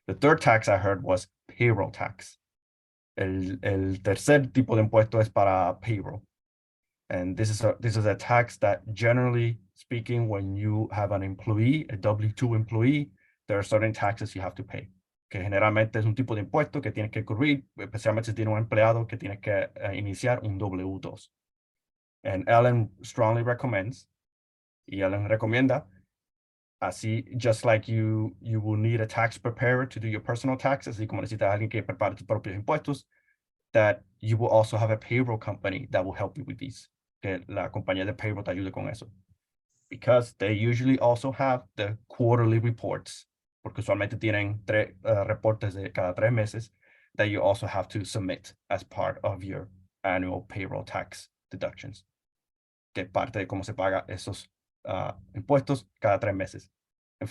[SPEAKER 7] The third tax I heard was payroll tax. El tercer tipo de impuesto es para payroll. And this is a tax that, generally speaking, when you have an employee, a W-2 employee, there are certain taxes you have to pay. Que generalmente es un tipo de impuesto que tienes que cubrir, especialmente si tienes un empleado que tienes que iniciar un W-2. And Ellen strongly recommends, y Ellen recomienda, así, just like you will need a tax preparer to do your personal taxes, así como necesitas a alguien que prepare tus propios impuestos, that you will also have a payroll company that will help you with these. Que la compañía de payroll te ayude con eso. Because they usually also have the quarterly reports, porque usualmente tienen reportes de cada 3 meses that you also have to submit as part of your annual payroll tax deductions. Que es parte de cómo se paga esos impuestos cada 3 meses. And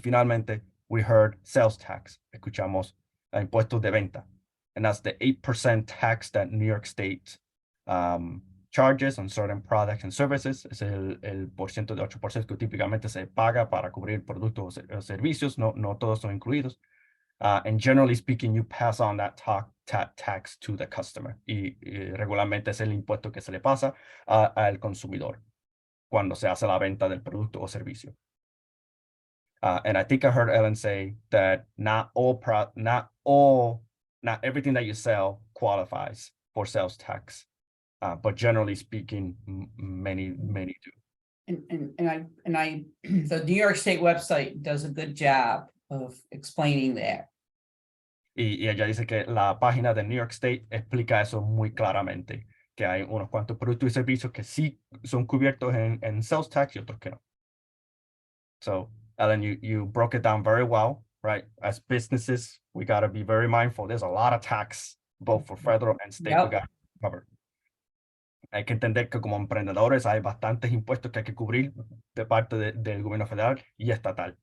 [SPEAKER 7] finalmente, we heard sales tax. Escuchamos impuestos de venta. And that's the 8% tax that New York State charges on certain products and services. Es el porciento de 8% que típicamente se paga para cubrir productos o servicios. No todos son incluidos. And generally speaking, you pass on that tax to the customer. Y regularmente es el impuesto que se le pasa al consumidor cuando se hace la venta del producto o servicio. And I think I heard Ellen say that not everything that you sell qualifies for sales tax, but generally speaking, many do.
[SPEAKER 1] And I, the New York State website does a good job of explaining that.
[SPEAKER 7] Y ella dice que la página de New York State explica eso muy claramente, que hay unos cuantos productos y servicios que sí son cubiertos en sales tax y otros que no. So, Ellen, you broke it down very well, right? As businesses, we got to be very mindful. There's a lot of tax, both for federal and state, we got to cover. Hay que entender que como emprendedores hay bastantes impuestos que hay que cubrir de parte del gobierno federal y estatal.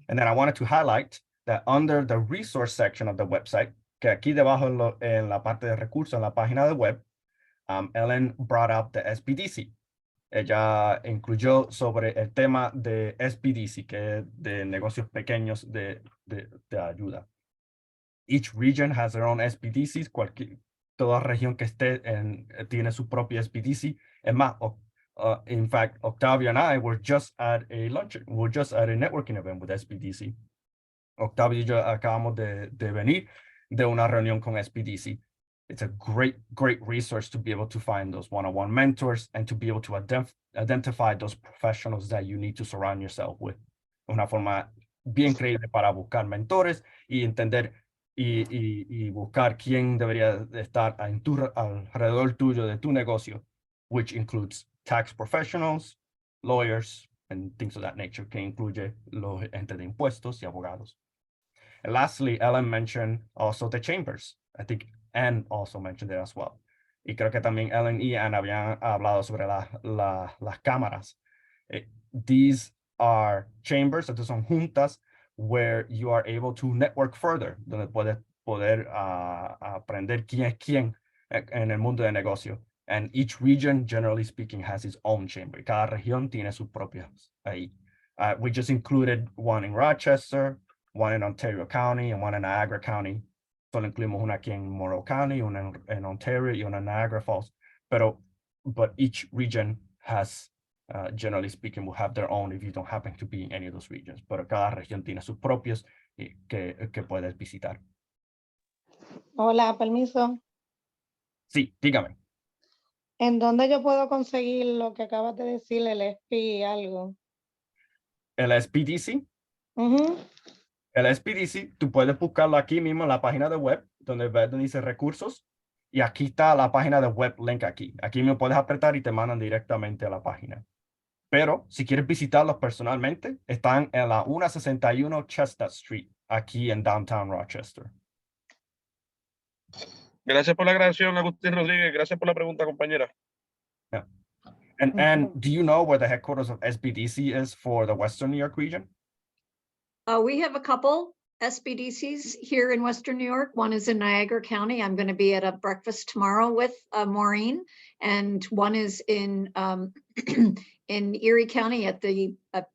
[SPEAKER 7] And then I wanted to highlight that under the resource section of the website, que aquí debajo en la parte de recursos en la página de web, Ellen brought up the SBDC. Ella incluyó sobre el tema de SBDC, que es de negocios pequeños de ayuda. Each region has their own SBDCs. Toda región que esté tiene su propia SBDC. Es más, in fact, Octavio and I were just at a networking event with SBDC. Octavio y yo acabamos de venir de una reunión con SBDC. It's a great resource to be able to find those one-on-one mentors and to be able to identify those professionals that you need to surround yourself with. Una forma bien creíble para buscar mentores y entender y buscar quién debería de estar alrededor tuyo de tu negocio, which includes tax professionals, lawyers, and things of that nature, que incluye los entes de impuestos y abogados. And lastly, Ellen mentioned also the chambers. I think Anne also mentioned it as well. Y creo que también Ellen y Anne habían hablado sobre las cámaras. These are chambers, entonces son juntas where you are able to network further, donde puedes poder aprender quién es quién en el mundo de negocio. And each region, generally speaking, has its own chamber. Cada región tiene sus propias ahí. We just included one in Rochester, one in Ontario County, and one in Niagara County. Solo incluimos una aquí en Morrow County, una en Ontario y una en Niagara Falls. But each region has, generally speaking, will have their own if you don't happen to be in any of those regions. Pero cada región tiene sus propios que puedes visitar.
[SPEAKER 10] Hola, permiso.
[SPEAKER 7] Sí, dígame.
[SPEAKER 10] ¿En dónde yo puedo conseguir lo que acabas de decir, el SPI algo?
[SPEAKER 7] El SPDC.
[SPEAKER 10] Ujú.
[SPEAKER 7] El SPDC, tú puedes buscarlo aquí mismo en la página de web, donde ves donde dice recursos. Y aquí está la página de web link aquí. Aquí me puedes apretar y te mandan directamente a la página. Pero si quieres visitarlos personalmente, están en la 161 Chestnut Street, aquí en Downtown Rochester.
[SPEAKER 8] Gracias por la aclaración, Agustín Rodríguez. Gracias por la pregunta, compañera.
[SPEAKER 7] Yeah. And do you know where the headquarters of SBDC is for the Western New York region?
[SPEAKER 3] We have a couple SBDCs here in Western New York. One is in Niagara County. I'm going to be at a breakfast tomorrow with Maureen, and one is in in Erie County at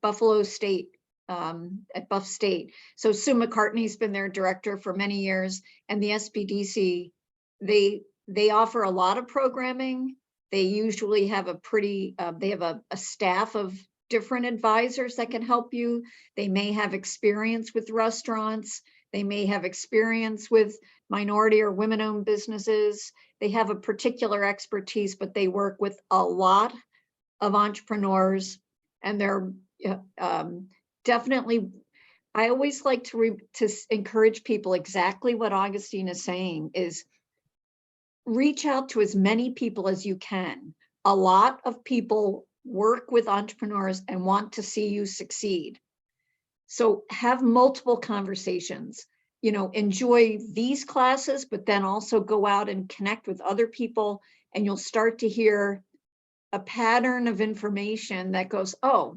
[SPEAKER 3] Buffalo State, at Buff State. So Sue McCartney's been their director for many years, and the SBDC, they offer a lot of programming. They usually have they have a staff of different advisors that can help you. They may have experience with restaurants. They may have experience with minority or women-owned businesses. They have a particular expertise, but they work with a lot of entrepreneurs, and they're definitely, I always like to encourage people exactly what Augustine is saying is reach out to as many people as you can. A lot of people work with entrepreneurs and want to see you succeed. So have multiple conversations, enjoy these classes, but then also go out and connect with other people, and you'll start to hear a pattern of information that goes, oh,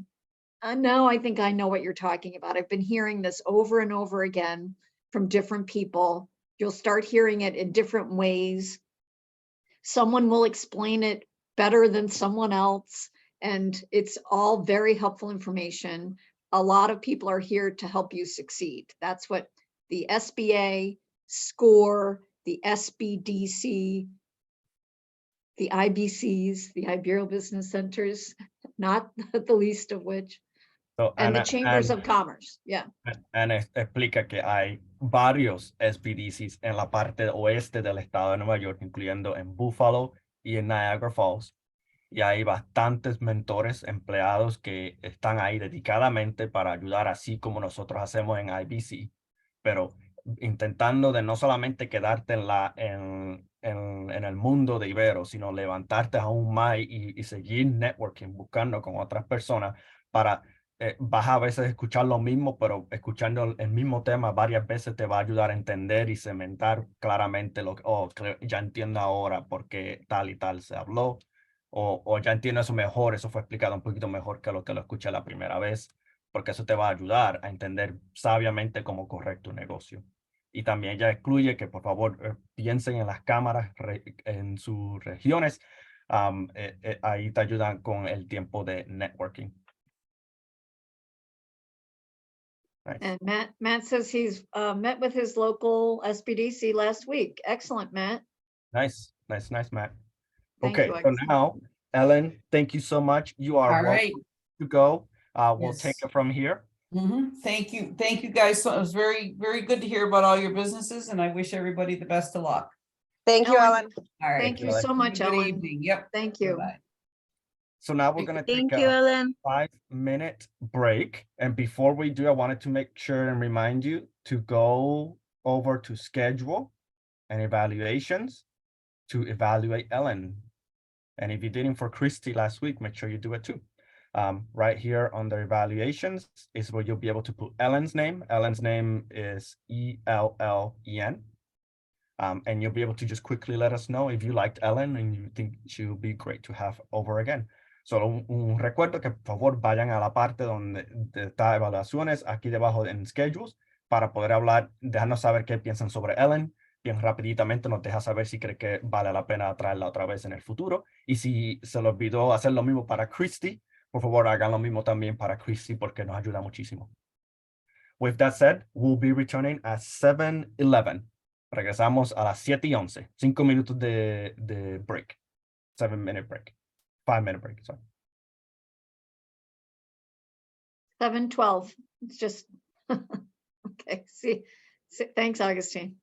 [SPEAKER 3] now I think I know what you're talking about. I've been hearing this over and over again from different people. You'll start hearing it in different ways. Someone will explain it better than someone else. And it's all very helpful information. A lot of people are here to help you succeed. That's what the SBA, SCORE, the SBDC, the IBCs, the Ibero Business Centers, not the least of which,
[SPEAKER 7] So,
[SPEAKER 3] and the Chambers of Commerce. Yeah.
[SPEAKER 7] Ana explica que hay varios SBDCs en la parte oeste del estado de Nueva York, incluyendo en Buffalo y en Niagara Falls. Y hay bastantes mentores empleados que están ahí dedicadamente para ayudar, así como nosotros hacemos en IBC, pero intentando de no solamente quedarte en el mundo de Ibero, sino levantarte aún más y seguir networking, buscando con otras personas para, vas a veces escuchar lo mismo, pero escuchando el mismo tema varias veces te va a ayudar a entender y cementar claramente ya entiendo ahora por qué tal y tal se habló. O ya entiendo eso mejor, eso fue explicado un poquito mejor que lo escuché la primera vez, porque eso te va a ayudar a entender sabiamente cómo correr tu negocio. Y también ya excluye que por favor piensen en las cámaras en sus regiones. Ahí te ayudan con el tiempo de networking. Nice.
[SPEAKER 3] And Matt says he's met with his local SBDC last week. Excellent, Matt.
[SPEAKER 7] Nice, Matt.
[SPEAKER 3] Thank
[SPEAKER 7] Okay,
[SPEAKER 3] you,
[SPEAKER 7] so
[SPEAKER 3] Augustine.
[SPEAKER 7] now, Ellen, thank you so much. You are
[SPEAKER 1] All right.
[SPEAKER 7] welcome to go. We'll take
[SPEAKER 1] Yes.
[SPEAKER 7] it from here.
[SPEAKER 1] Thank you guys. So it was very, very good to hear about all your businesses, and I wish everybody the best of luck.
[SPEAKER 6] Thank you,
[SPEAKER 3] Ellen,
[SPEAKER 6] Ellen.
[SPEAKER 1] All right.
[SPEAKER 3] Thank you
[SPEAKER 7] Ellen.
[SPEAKER 3] so much,
[SPEAKER 1] Good
[SPEAKER 3] Ellen.
[SPEAKER 1] evening. Yep.
[SPEAKER 3] Thank you.
[SPEAKER 1] Bye-bye.
[SPEAKER 7] So now we're going to take
[SPEAKER 4] Thank you,
[SPEAKER 7] a
[SPEAKER 4] Ellen.
[SPEAKER 7] 5-minute break. And before we do, I wanted to make sure and remind you to go over to schedule and evaluations to evaluate Ellen. And if you didn't for Christy last week, make sure you do it too. Right here under evaluations is where you'll be able to put Ellen's name. Ellen's name is ELLEN. And you'll be able to just quickly let us know if you liked Ellen and you think she would be great to have over again. Solo un recuerdo que por favor vayan a la parte donde está evaluaciones aquí debajo en schedules para poder hablar, dejarnos saber qué piensan sobre Ellen. Bien rapiditamente nos deja saber si cree que vale la pena traerla otra vez en el futuro. Y si se le olvidó hacer lo mismo para Christy, por favor hagan lo mismo también para Christy porque nos ayuda muchísimo. With that said, we'll be returning at 7:11. Regresamos a las 7:11. 5 minutos de break. 7-minute break. 5-minute break, sorry.
[SPEAKER 3] 7:12. It's just, okay, see, thanks, Augustine.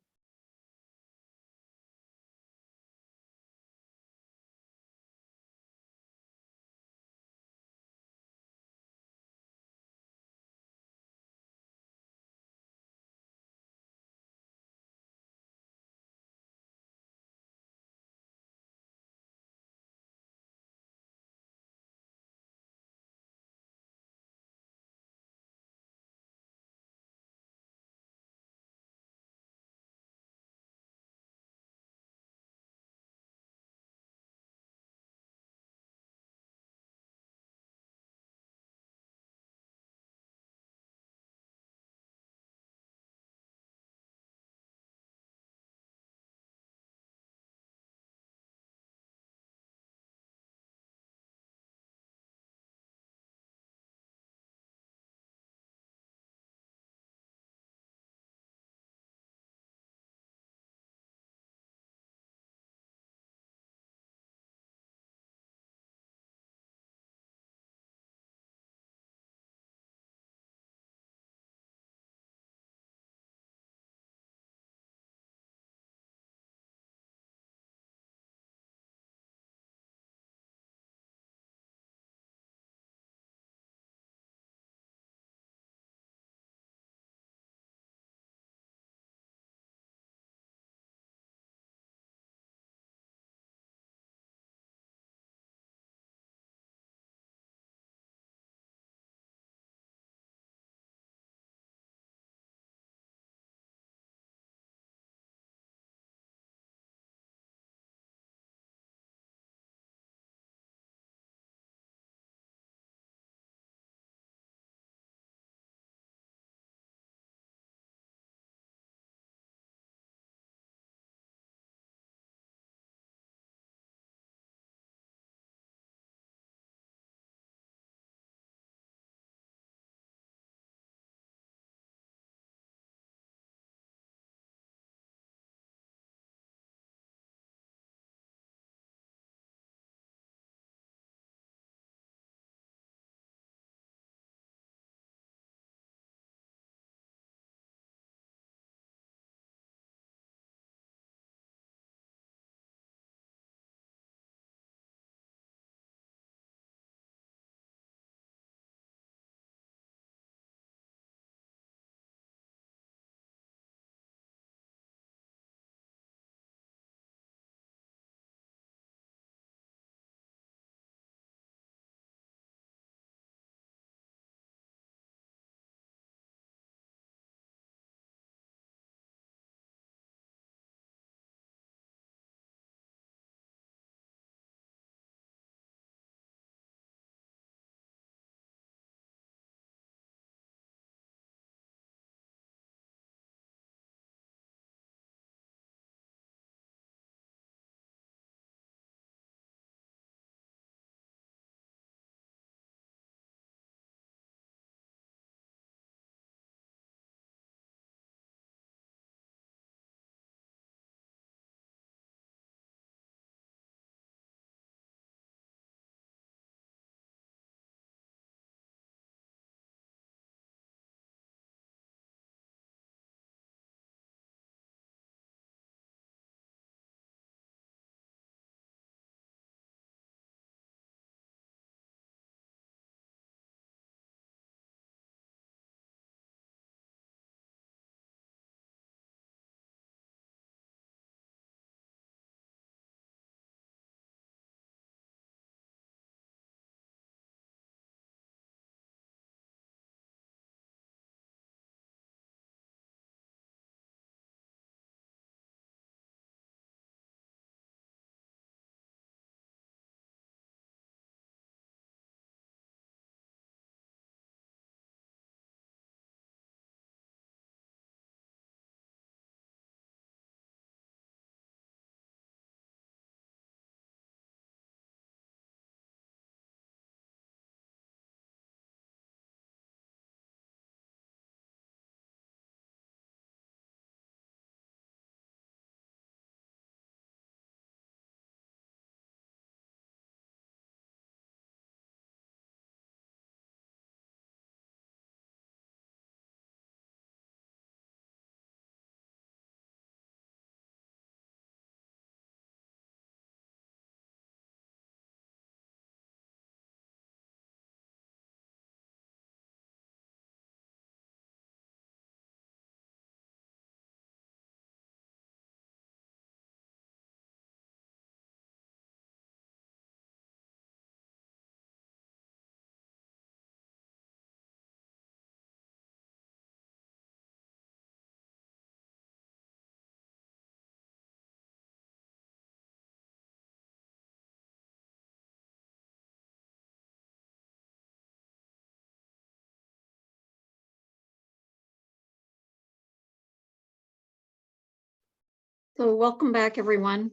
[SPEAKER 3] So welcome back, everyone.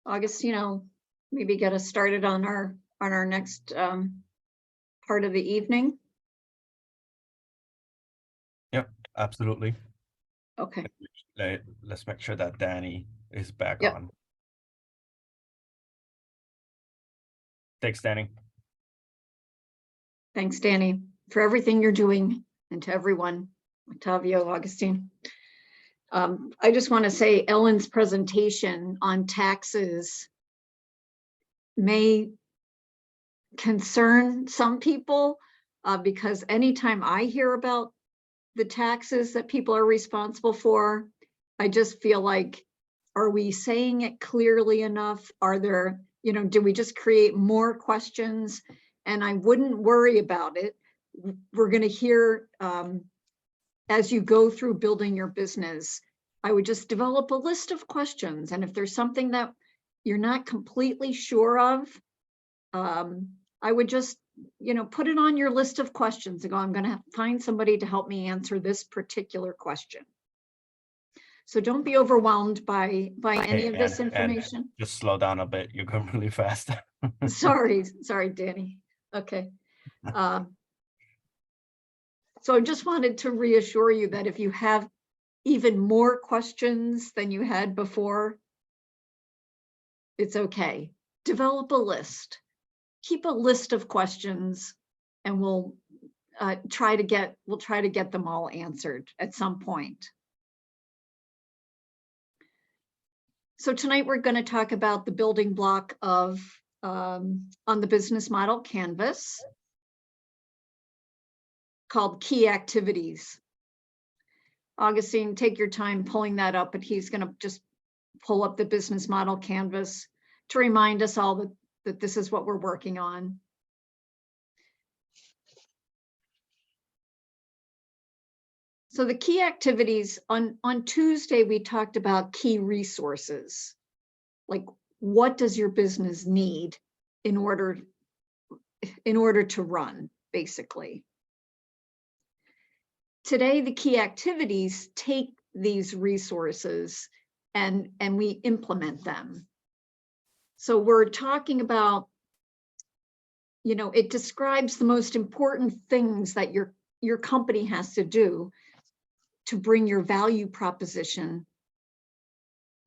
[SPEAKER 3] Augustino, maybe get us started on our next part of the evening.
[SPEAKER 7] Yep, absolutely.
[SPEAKER 3] Okay,
[SPEAKER 7] Let's make sure that Danny is back
[SPEAKER 3] Yep.
[SPEAKER 7] on. Thanks, Danny.
[SPEAKER 3] thanks, Danny, for everything you're doing, and to everyone, Octavio, Augustine. I just want to say Ellen's presentation on taxes may concern some people because anytime I hear about the taxes that people are responsible for, I just feel like, are we saying it clearly enough? Are there, do we just create more questions? And I wouldn't worry about it. We're going to hear as you go through building your business, I would just develop a list of questions. And if there's something that you're not completely sure of, I would just, put it on your list of questions and go, I'm going to find somebody to help me answer this particular question. So don't be overwhelmed by any of this
[SPEAKER 7] And
[SPEAKER 3] information.
[SPEAKER 7] just slow down a bit. You're going really fast.
[SPEAKER 3] Sorry, Danny. Okay. So I just wanted to reassure you that if you have even more questions than you had before, it's okay. Develop a list. Keep a list of questions, and we'll try to get them all answered at some point. So tonight we're going to talk about the building block of on the business model canvas called key activities. Augustine, take your time pulling that up, but he's going to just pull up the business model canvas to remind us all that this is what we're working on. So the key activities on Tuesday, we talked about key resources. Like, what does your business need in order to run, basically? Today, the key activities take these resources and we implement them. So we're talking about, it describes the most important things that your company has to do to bring your value proposition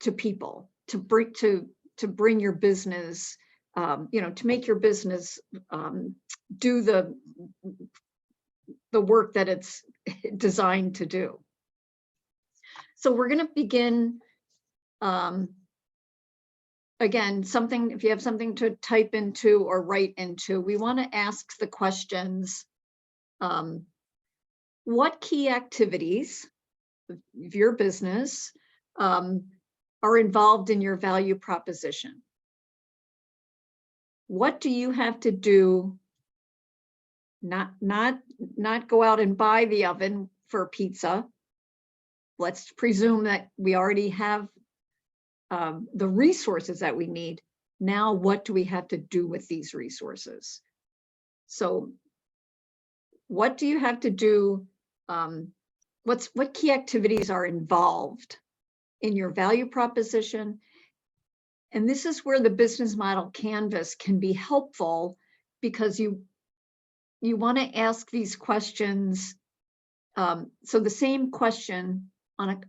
[SPEAKER 3] to people, to bring your business, to make your business do the work that it's designed to do. So we're going to begin, again, if you have something to type into or write into, we want to ask the questions, what key activities of your business are involved in your value proposition? What do you have to do? Not go out and buy the oven for pizza. Let's presume that we already have the resources that we need. Now, what do we have to do with these resources? So what do you have to do? What key activities are involved in your value proposition? And this is where the business model canvas can be helpful, because you want to ask these questions. So the same question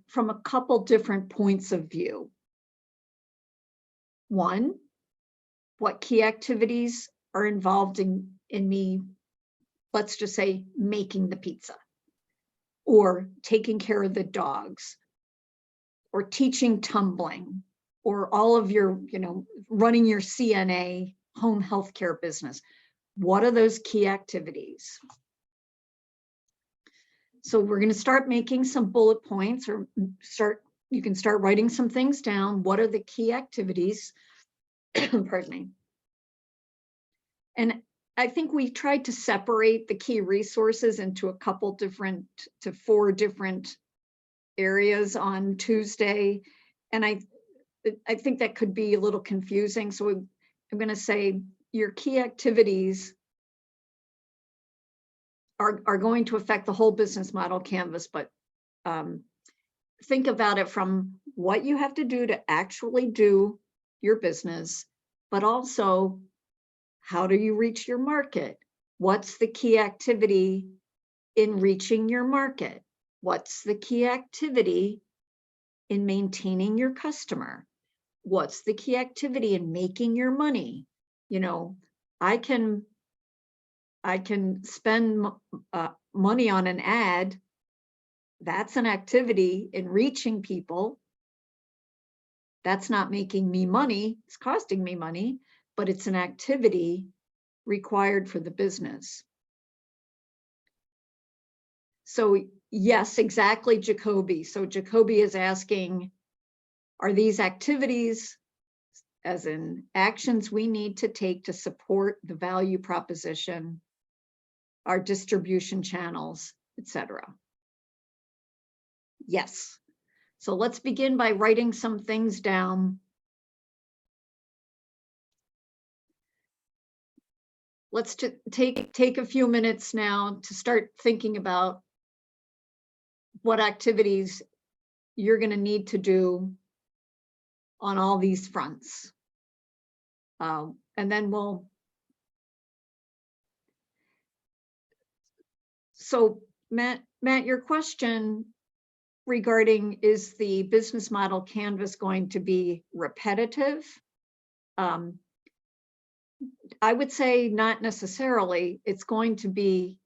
[SPEAKER 3] from a couple different points of view. One, what key activities are involved in me, let's just say, making the pizza, or taking care of the dogs, or teaching tumbling, or all of your, running your CNA home healthcare business. What are those key activities? So we're going to start making some bullet points, or you can start writing some things down. What are the key activities? Pardon me. And I think we tried to separate the key resources into to 4 different areas on Tuesday. And I think that could be a little confusing. So I'm going to say your key activities are going to affect the whole business model canvas, but think about it from what you have to do to actually do your business, but also how do you reach your market? What's the key activity in reaching your market? What's the key activity in maintaining your customer? What's the key activity in making your money? You know, I can spend money on an ad. That's an activity in reaching people. That's not making me money. It's costing me money, but it's an activity required for the business. So yes, exactly, Jacoby. So Jacoby is asking, are these activities, as in actions we need to take to support the value proposition, our distribution channels, etc.? Yes. So let's begin by writing some things down. Let's take a few minutes now to start thinking about what activities you're going to need to do on all these fronts. And then so Matt, your question regarding, is the business model canvas going to be repetitive? I would say not necessarily. It's going to be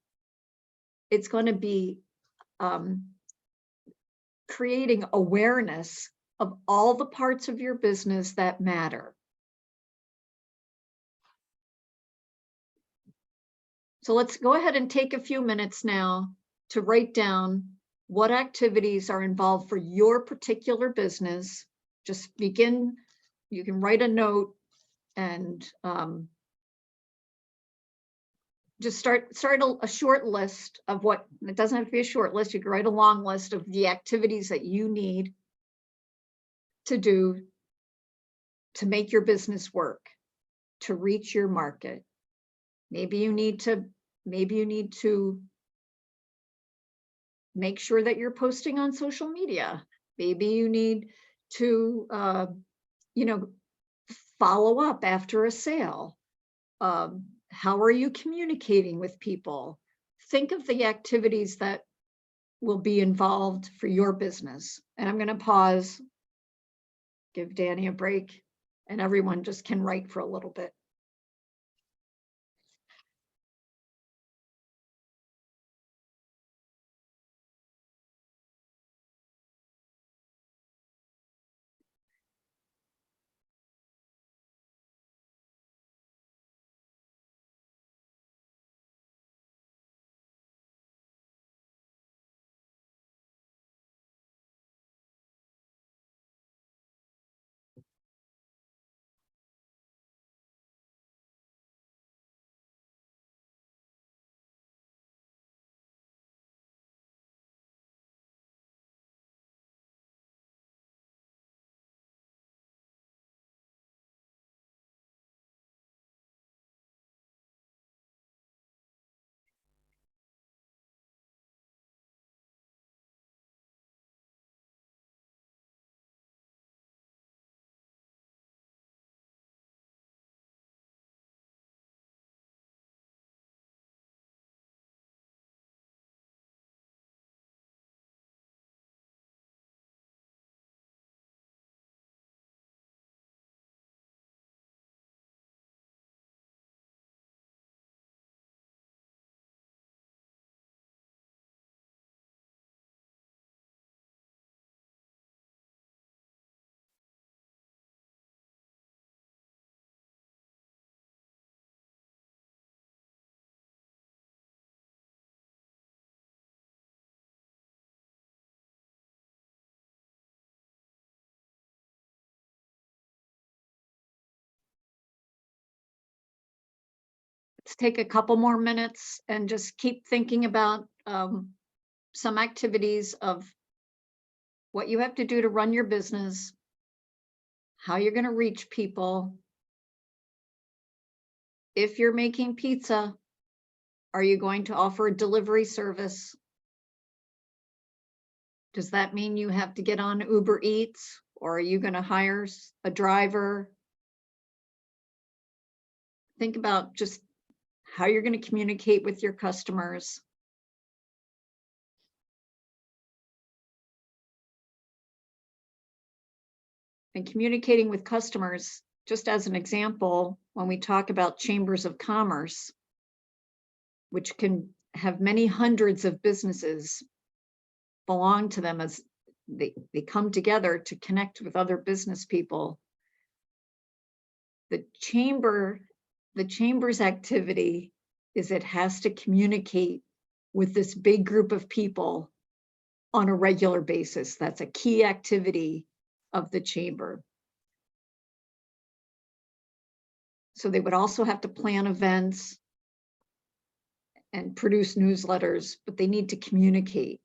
[SPEAKER 3] creating awareness of all the parts of your business that matter. So let's go ahead and take a few minutes now to write down what activities are involved for your particular business. Just begin, you can write a note and just start a short list of what, it doesn't have to be a short list, you can write a long list of the activities that you need to do to make your business work, to reach your market. Maybe you need to make sure that you're posting on social media. Maybe you need to, follow up after a sale. How are you communicating with people? Think of the activities that will be involved for your business. And I'm going to pause, give Danny a break, and everyone just can write for a little bit. Let's take a couple more minutes and just keep thinking about some activities of what you have to do to run your business, how you're going to reach people. If you're making pizza, are you going to offer a delivery service? Does that mean you have to get on Uber Eats, or are you gonna hire a driver? Think about just how you're gonna communicate with your customers. And communicating with customers, just as an example, when we talk about chambers of commerce, which can have many hundreds of businesses belong to them as they come together to connect with other business people. The chamber's activity is it has to communicate with this big group of people on a regular basis. That's a key activity of the chamber. So they would also have to plan events and produce newsletters, but they need to communicate.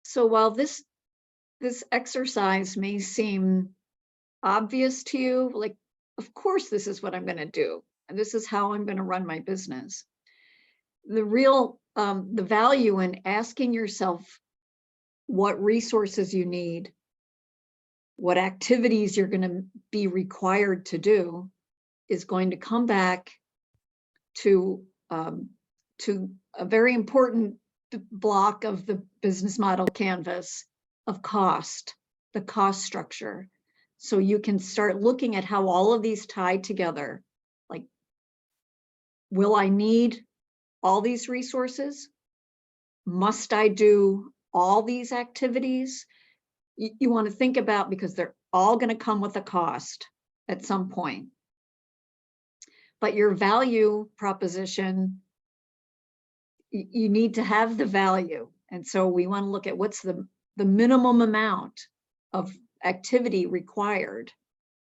[SPEAKER 3] So while this exercise may seem obvious to you, like, of course, this is what I'm going to do, and this is how I'm going to run my business. The real, the value in asking yourself what resources you need, what activities you're going to be required to do, is going to come back to a very important block of the business model canvas of cost, the cost structure. So you can start looking at how all of these tie together. Like, will I need all these resources? Must I do all these activities? You want to think about, because they're all going to come with a cost at some point. But your value proposition, you need to have the value. And so we want to look at what's the minimum amount of activity required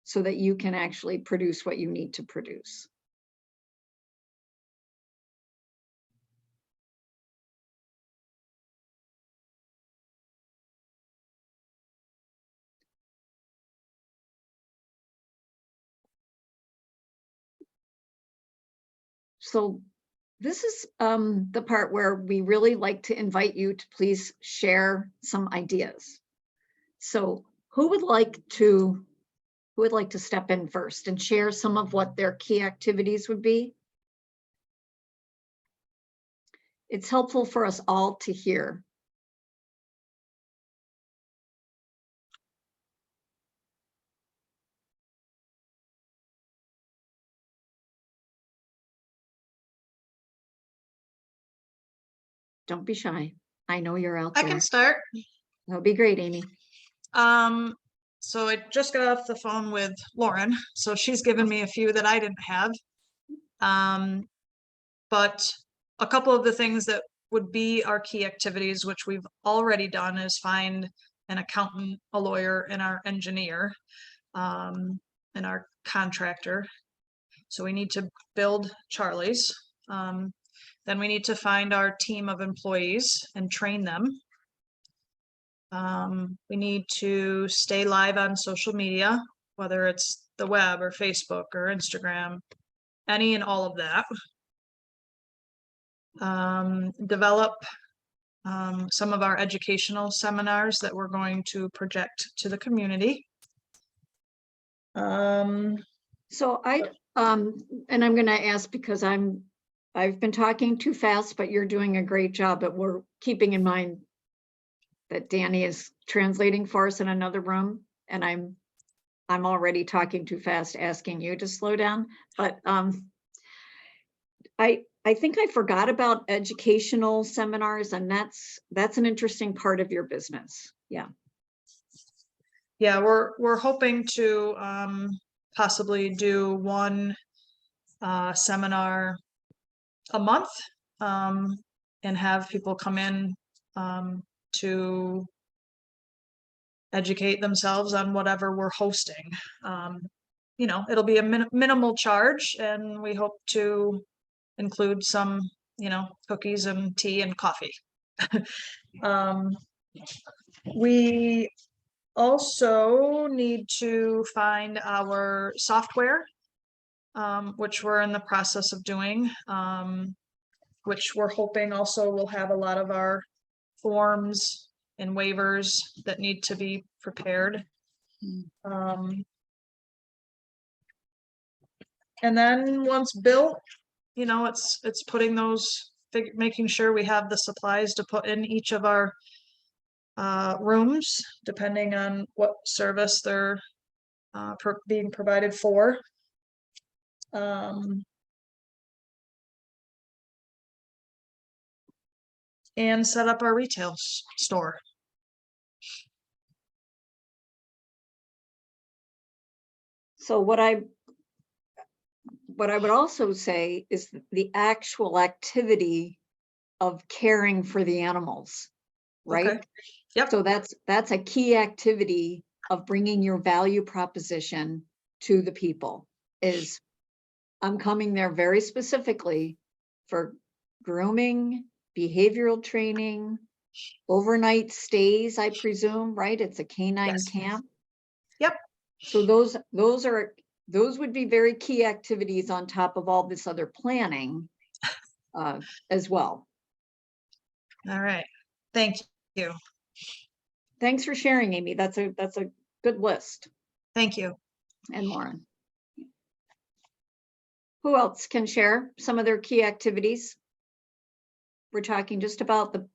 [SPEAKER 3] so that you can actually produce what you need to produce. So this is the part where we really like to invite you to please share some ideas. So who would like to step in first and share some of what their key activities would be? It's helpful for us all to hear. Don't be shy. I know you're out
[SPEAKER 11] I
[SPEAKER 3] there.
[SPEAKER 11] can start.
[SPEAKER 3] That'll be great, Amy.
[SPEAKER 11] So I just got off the phone with Lauren, so she's given me a few that I didn't have. But a couple of the things that would be our key activities, which we've already done, is find an accountant, a lawyer, and our engineer, and our contractor. So we need to build Charlie's. Then we need to find our team of employees and train them. We need to stay live on social media, whether it's the web or Facebook or Instagram, any and all of that. Develop some of our educational seminars that we're going to project to the community.
[SPEAKER 3] So and I'm going to ask, because I've been talking too fast, but you're doing a great job. But we're keeping in mind that Danny is translating for us in another room, and I'm already talking too fast, asking you to slow down. But I I think I forgot about educational seminars, and that's an interesting part of your business. Yeah.
[SPEAKER 11] Yeah, we're hoping to possibly do one seminar a month, and have people come in to educate themselves on whatever we're hosting. You know, it'll be a minimal charge, and we hope to include some, you know, cookies and tea and coffee. We also need to find our software, which we're in the process of doing, which we're hoping also will have a lot of our forms and waivers that need to be prepared. And then once built, you know, it's putting those, making sure we have the supplies to put in each of our rooms, depending on what service they're being provided for. And set up our retail store.
[SPEAKER 3] So what I would also say is the actual activity of caring for the animals, right?
[SPEAKER 11] Okay. Yep.
[SPEAKER 3] So that's a key activity of bringing your value proposition to the people. Is I'm coming there very specifically for grooming, behavioral training, overnight stays, I presume, right? It's a canine
[SPEAKER 11] Yes.
[SPEAKER 3] camp.
[SPEAKER 11] Yep.
[SPEAKER 3] So those would be very key activities on top of all this other planning as well.
[SPEAKER 11] All right. Thank you.
[SPEAKER 3] Thanks for sharing, Amy. That's a good list.
[SPEAKER 11] Thank you.
[SPEAKER 3] And Lauren. Who else can share some of their key activities? We're talking just about the,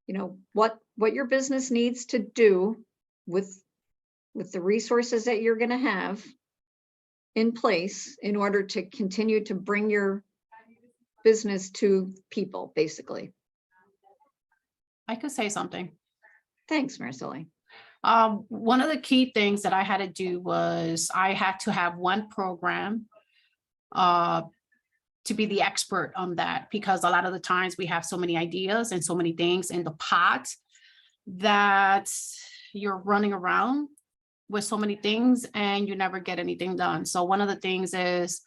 [SPEAKER 3] you know, what your business needs to do with the resources that you're going to have in place in order to continue to bring your business to people, basically.
[SPEAKER 12] I could say something.
[SPEAKER 3] Thanks, Marceli.
[SPEAKER 12] One of the key things that I had to do was I had to have one program to be the expert on that, because a lot of the times we have so many ideas and so many things in the pot that you're running around with so many things and you never get anything done. So one of the things is,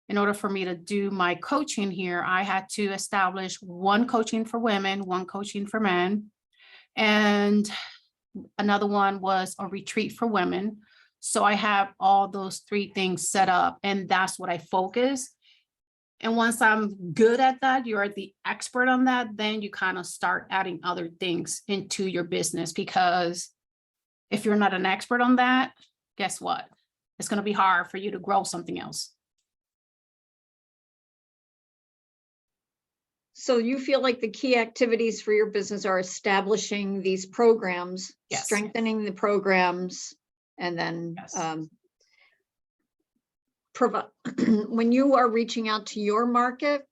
[SPEAKER 12] in order for me to do my coaching here, I had to establish one coaching for women, one coaching for men, and another one was a retreat for women. So I have all those three things set up, and that's what I focus. And once I'm good at that, you're the expert on that, then you kind of start adding other things into your business, because if you're not an expert on that, guess what? It's going to be hard for you to grow something else.
[SPEAKER 3] So you feel like the key activities for your business are establishing these programs,
[SPEAKER 12] Yes.
[SPEAKER 3] strengthening the programs, and then
[SPEAKER 12] Yes.
[SPEAKER 3] provide when you are reaching out to your market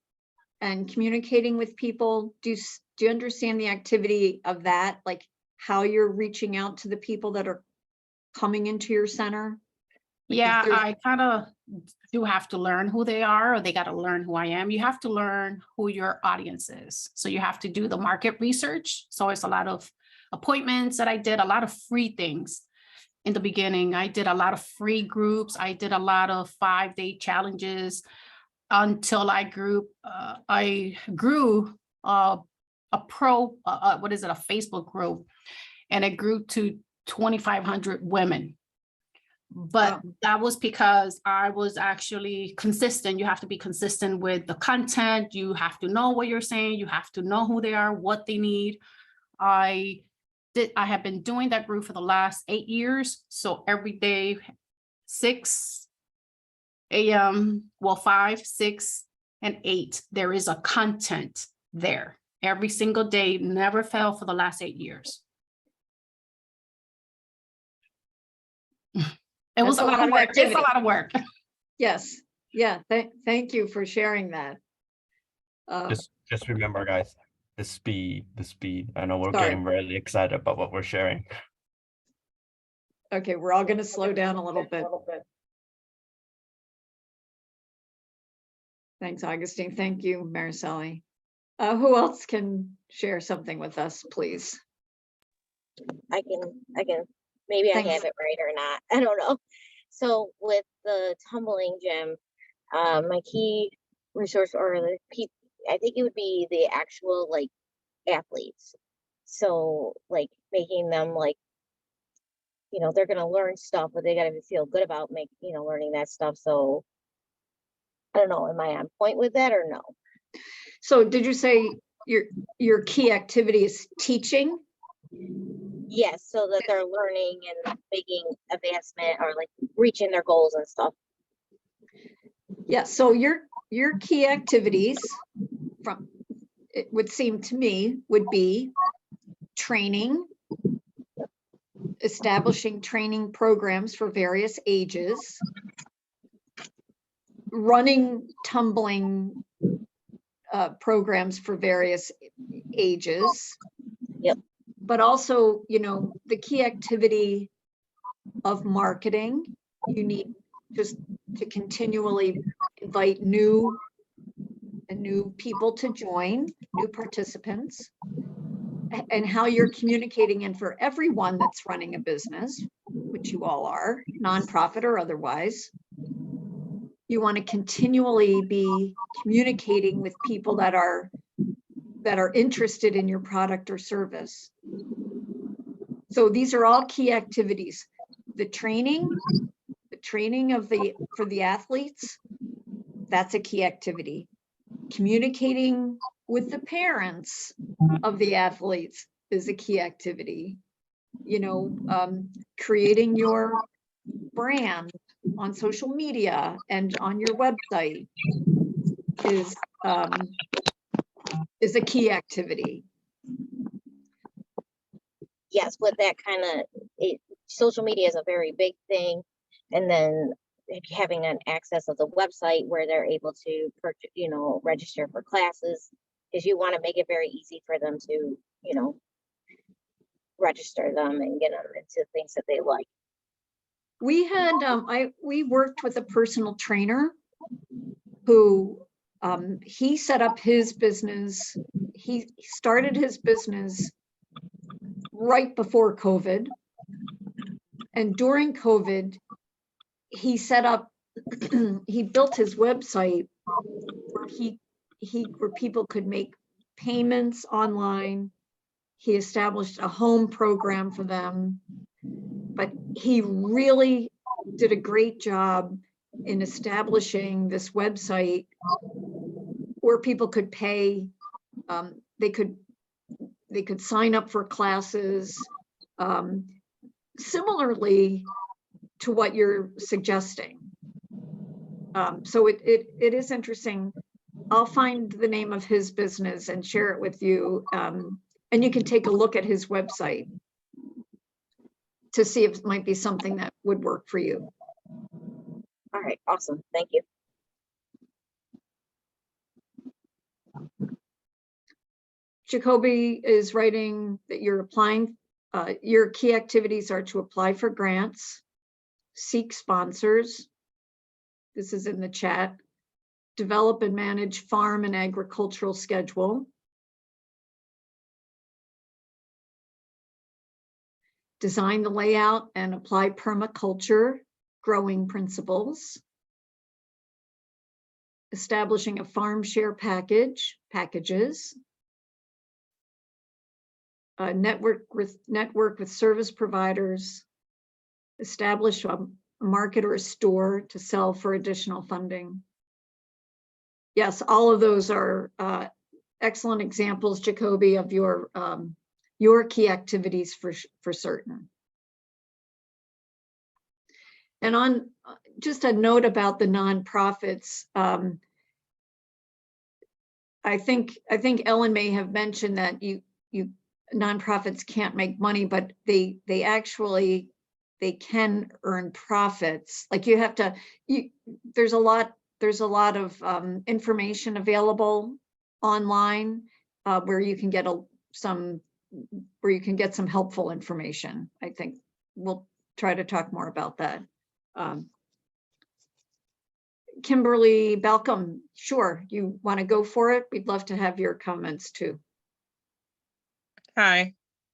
[SPEAKER 3] and communicating with people, do you understand the activity of that, like how you're reaching out to the people that are coming into your center? Like,
[SPEAKER 12] Yeah,
[SPEAKER 3] there's-
[SPEAKER 12] I kind of do have to learn who they are, or they got to learn who I am. You have to learn who your audience is. So you have to do the market research. So it's a lot of appointments that I did, a lot of free things. In the beginning, I did a lot of free groups. I did a lot of 5-day challenges until I grew a Facebook group, and it grew to 2,500 women. But that was because I was actually consistent. You have to be consistent with the content. You have to know what you're saying. You have to know who they are, what they need. I have been doing that group for the last 8 years. So every day, 6 a.m., well, 5, 6, and 8, there is a content there. Every single day, never fail for the last 8 years. It was
[SPEAKER 3] That's
[SPEAKER 12] a lot of work. It's
[SPEAKER 3] activity.
[SPEAKER 12] a lot of work.
[SPEAKER 3] Yes. Yeah. Thank you for sharing that.
[SPEAKER 7] Just remember, guys, the speed. I know we're
[SPEAKER 3] Sorry.
[SPEAKER 7] getting really excited about what we're sharing.
[SPEAKER 3] Okay, we're all going to slow down a little bit. Thanks, Augustine. Thank you, Mariceli. Who else can share something with us, please?
[SPEAKER 2] I can, maybe I
[SPEAKER 3] Thanks.
[SPEAKER 2] have it right or not. I don't know. So with the tumbling gym, my key resource or the people, I think it would be the actual like athletes. So like making them like, you know, they're gonna learn stuff, but they gotta feel good about learning that stuff. So I don't know, am I on point with that or no?
[SPEAKER 3] So did you say your key activity is teaching?
[SPEAKER 2] Yes, so that they're learning and making advancement or like reaching their goals and stuff.
[SPEAKER 3] Yeah, so your key activities from, it would seem to me, would be training, establishing training programs for various ages, running tumbling programs for various ages.
[SPEAKER 2] Yep.
[SPEAKER 3] But also, you know, the key activity of marketing, you need just to continually invite new people to join, new participants, and how you're communicating. And for everyone that's running a business, which you all are, nonprofit or otherwise, you want to continually be communicating with people that are interested in your product or service. So these are all key activities. The training for the athletes, that's a key activity. Communicating with the parents of the athletes is a key activity. You know, creating your brand on social media and on your website is a key activity.
[SPEAKER 2] Yes, with that kind of, social media is a very big thing. And then having an access of the website where they're able to, register for classes, because you want to make it very easy for them to, register them and get them into things that they like.
[SPEAKER 3] We had, we worked with a personal trainer who, he set up his business. He started his business right before COVID. And during COVID, he set up, he built his website where where people could make payments online. He established a home program for them, but he really did a great job in establishing this website where people could pay. They could sign up for classes, similarly to what you're suggesting. So it is interesting. I'll find the name of his business and share it with you. And you can take a look at his website to see if it might be something that would work for you.
[SPEAKER 2] All right, awesome. Thank you.
[SPEAKER 3] Jacoby is writing that you're applying, your key activities are to apply for grants, seek sponsors. This is in the chat. Develop and manage farm and agricultural schedule. Design the layout and apply permaculture growing principles. Establishing a farm share packages. Network with service providers. Establish a market or a store to sell for additional funding. Yes, all of those are excellent examples, Jacoby, of your key activities for certain. And on just a note about the nonprofits, I think Ellen may have mentioned that you nonprofits can't make money, but they can earn profits. Like you have to, there's a lot of information available online where you can get some helpful information. I think we'll try to talk more about that. Kimberly Balcom, sure, you want to go for it? We'd love to have your comments too.
[SPEAKER 13] Hi,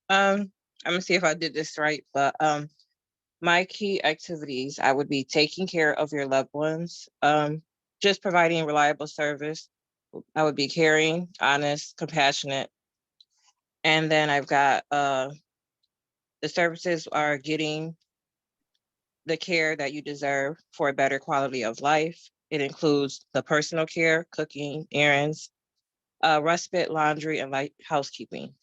[SPEAKER 13] I'm gonna see if I did this right, but my key activities, I would be taking care of your loved ones, just providing reliable service. I would be caring, honest, compassionate. And then I've got the services are getting the care that you deserve for a better quality of life. It includes the personal care, cooking, errands, respite, laundry, and light housekeeping.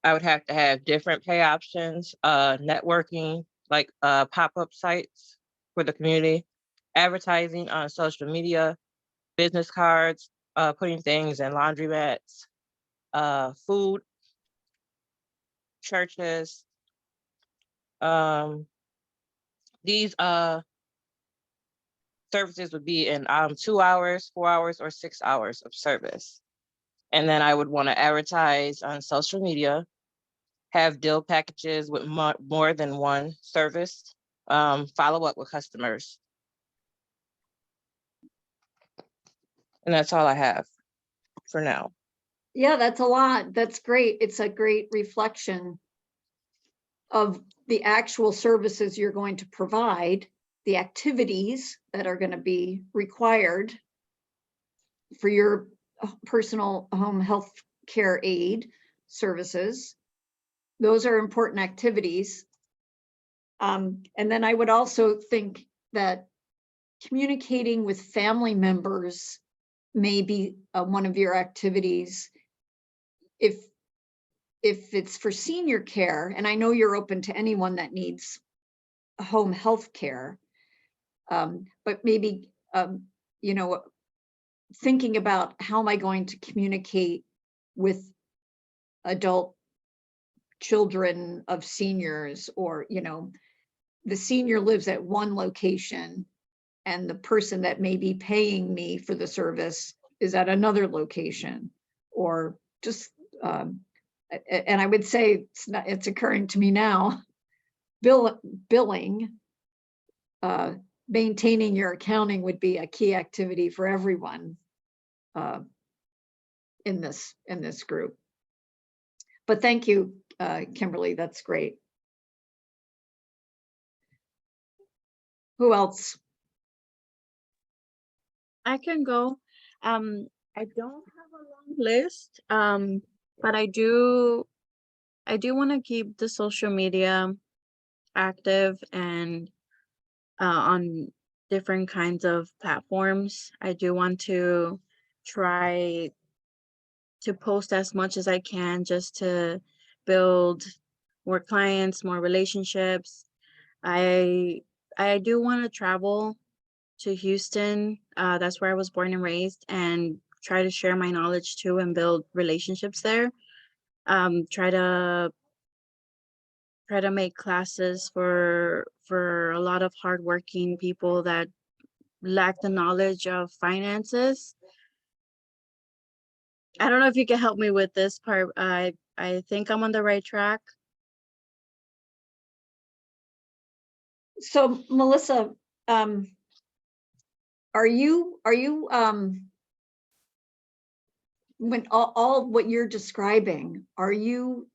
[SPEAKER 13] I would have to have different pay options, networking, like pop-up sites for the community, advertising on social media, business cards, putting things in laundromats, food, churches. These services would be in 2 hours, 4 hours, or 6 hours of service. And then I would want to advertise on social media, have deal packages with more than one service, follow up with customers. And that's all I have for now.
[SPEAKER 3] Yeah, that's a lot. That's great. It's a great reflection of the actual services you're going to provide, the activities that are going to be required for your personal home health care aid services. Those are important activities. And then I would also think that communicating with family members may be one of your activities. If it's for senior care, and I know you're open to anyone that needs home health care, but maybe, you know, thinking about how am I going to communicate with adult children of seniors, or, you know, the senior lives at one location and the person that may be paying me for the service is at another location, or just, and I would say it's occurring to me now, billing, maintaining your accounting would be a key activity for everyone in this group. But thank you, Kimberly, that's great. Who else?
[SPEAKER 4] I can go. I don't have a long list, but I do want to keep the social media active and on different kinds of platforms. I do want to try to post as much as I can just to build more clients, more relationships. I do want to travel to Houston. That's where I was born and raised, and try to share my knowledge too and build relationships there. Try to make classes for a lot of hardworking people that lack the knowledge of finances. I don't know if you can help me with this part. I think I'm on the right track.
[SPEAKER 3] So Melissa, are you when all what you're describing, are you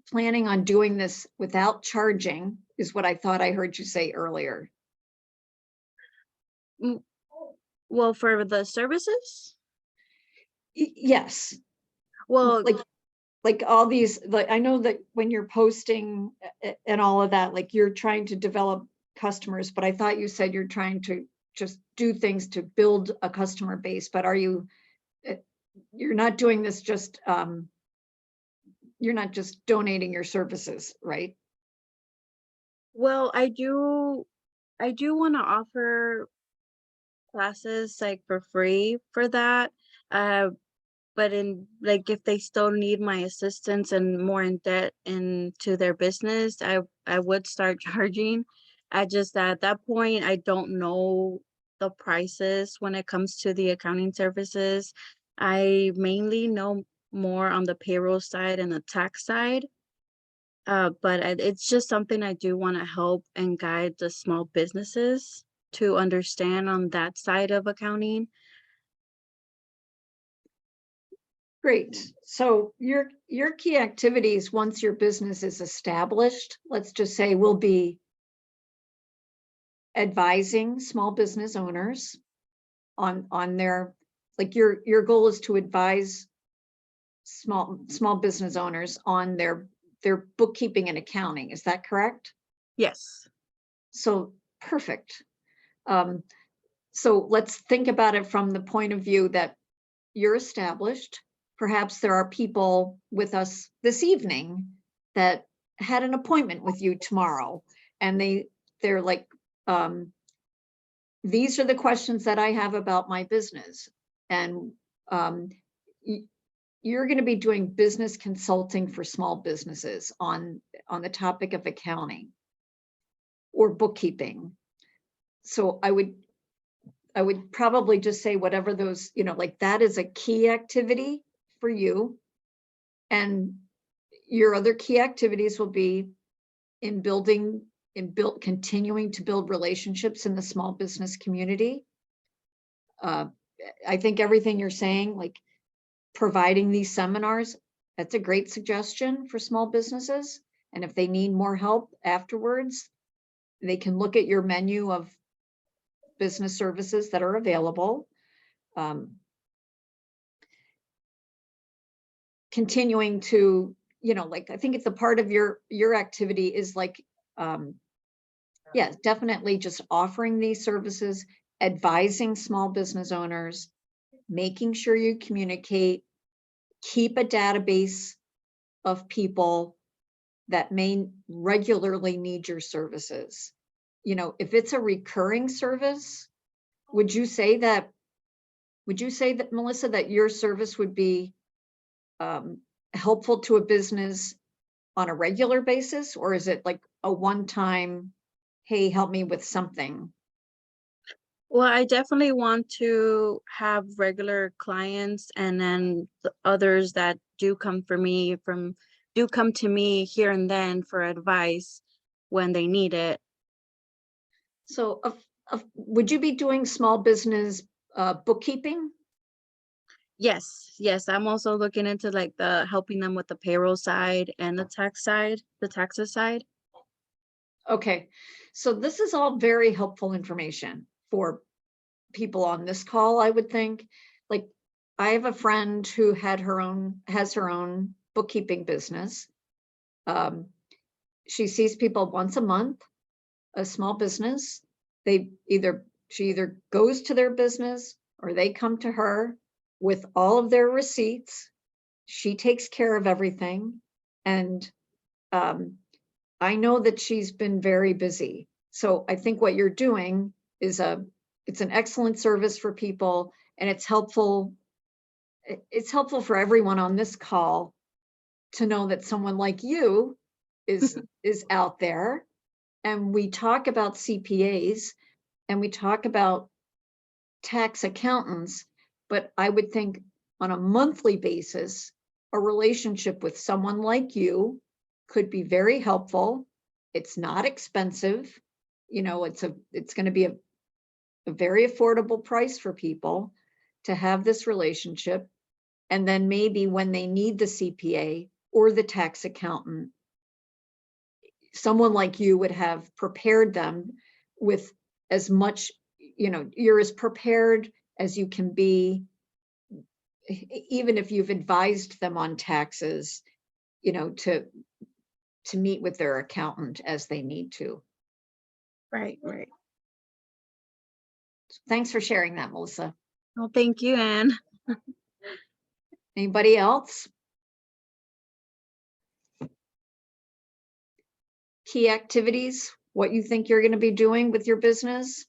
[SPEAKER 3] planning on doing this without charging, is what I thought I heard you say earlier?
[SPEAKER 4] Well, for the services?
[SPEAKER 3] Yes.
[SPEAKER 4] Well,
[SPEAKER 3] like all these, like, I know that when you're posting and all of that, like you're trying to develop customers, but I thought you said you're trying to just do things to build a customer base. But are you, you're not doing this just, you're not just donating your services, right?
[SPEAKER 4] well, I do want to offer classes like for free for that. But in like, if they still need my assistance and more in debt into their business, I would start charging. I just, at that point, I don't know the prices when it comes to the accounting services. I mainly know more on the payroll side and the tax side. But it's just something I do want to help and guide the small businesses to understand on that side of accounting.
[SPEAKER 3] Great. So your key activities, once your business is established, let's just say, will be advising small business owners on their, like your goal is to advise small business owners on their bookkeeping and accounting. Is that correct?
[SPEAKER 4] Yes.
[SPEAKER 3] So perfect. So let's think about it from the point of view that you're established. Perhaps there are people with us this evening that had an appointment with you tomorrow, and they're like, these are the questions that I have about my business. And you're going to be doing business consulting for small businesses on the topic of accounting or bookkeeping. So I would probably just say whatever those, like that is a key activity for you. And your other key activities will be in continuing to build relationships in the small business community. I think everything you're saying, like providing these seminars, that's a great suggestion for small businesses. And if they need more help afterwards, they can look at your menu of business services that are available. Continuing to, like, I think it's a part of your activity is like, yeah, definitely just offering these services, advising small business owners, making sure you communicate, keep a database of people that may regularly need your services. If it's a recurring service, would you say that, Melissa, that your service would be helpful to a business on a regular basis? Or is it like a one-time, hey, help me with something?
[SPEAKER 4] Well, I definitely want to have regular clients, and then the others that do come to me here and then for advice when they need it.
[SPEAKER 3] So would you be doing small business bookkeeping?
[SPEAKER 4] Yes. I'm also looking into like helping them with the payroll side and the taxes side.
[SPEAKER 3] Okay, so this is all very helpful information for people on this call, I would think. Like, I have a friend who has her own bookkeeping business. She sees people once a month, a small business. She either goes to their business or they come to her with all of their receipts. She takes care of everything. And I know that she's been very busy. So I think what you're doing is it's an excellent service for people, and it's helpful for everyone on this call to know that someone like you is out there. And we talk about CPAs and we talk about tax accountants, but I would think on a monthly basis, a relationship with someone like you could be very helpful. It's not expensive. It's going to be a very affordable price for people to have this relationship. And then maybe when they need the CPA or the tax accountant, someone like you would have prepared them with as much, you're as prepared as you can be, even if you've advised them on taxes, to meet with their accountant as they need to.
[SPEAKER 4] Right.
[SPEAKER 3] Thanks for sharing that, Melissa.
[SPEAKER 4] Well, thank you, Anne.
[SPEAKER 3] Anybody else? Key activities, what you think you're going to be doing with your business?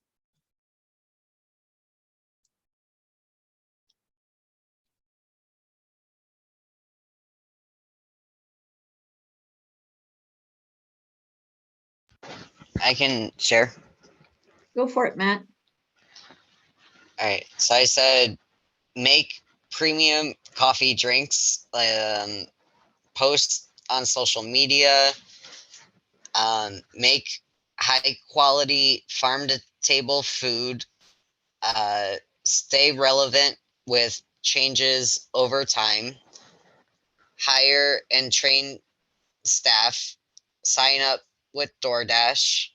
[SPEAKER 5] I can share.
[SPEAKER 3] Go for it, Matt.
[SPEAKER 5] All right. So I said, make premium coffee drinks, post on social media, make high quality farm to table food, stay relevant with changes over time, hire and train staff, sign up with DoorDash,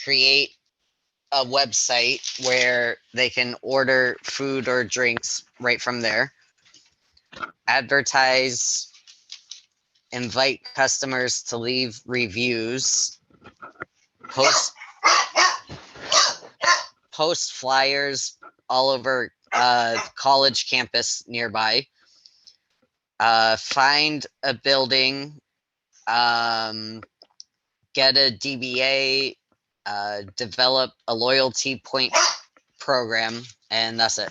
[SPEAKER 5] create a website where they can order food or drinks right from there, advertise, invite customers to leave reviews, post flyers all over college campus nearby, find a building, get a DBA, develop a loyalty point program, and that's it.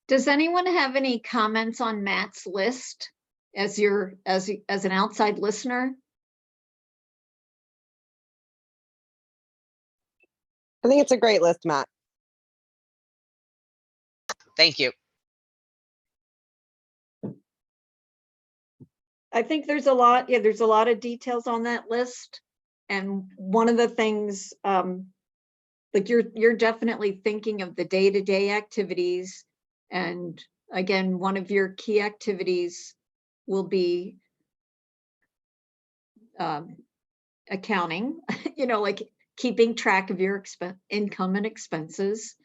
[SPEAKER 3] Does anyone have any comments on Matt's list as an outside listener?
[SPEAKER 6] I think it's a great list, Matt.
[SPEAKER 5] Thank you.
[SPEAKER 3] I think there's a lot of details on that list. And one of the things, like you're definitely thinking of the day-to-day activities. And again, one of your key activities will be accounting, like keeping track of your income and expenses.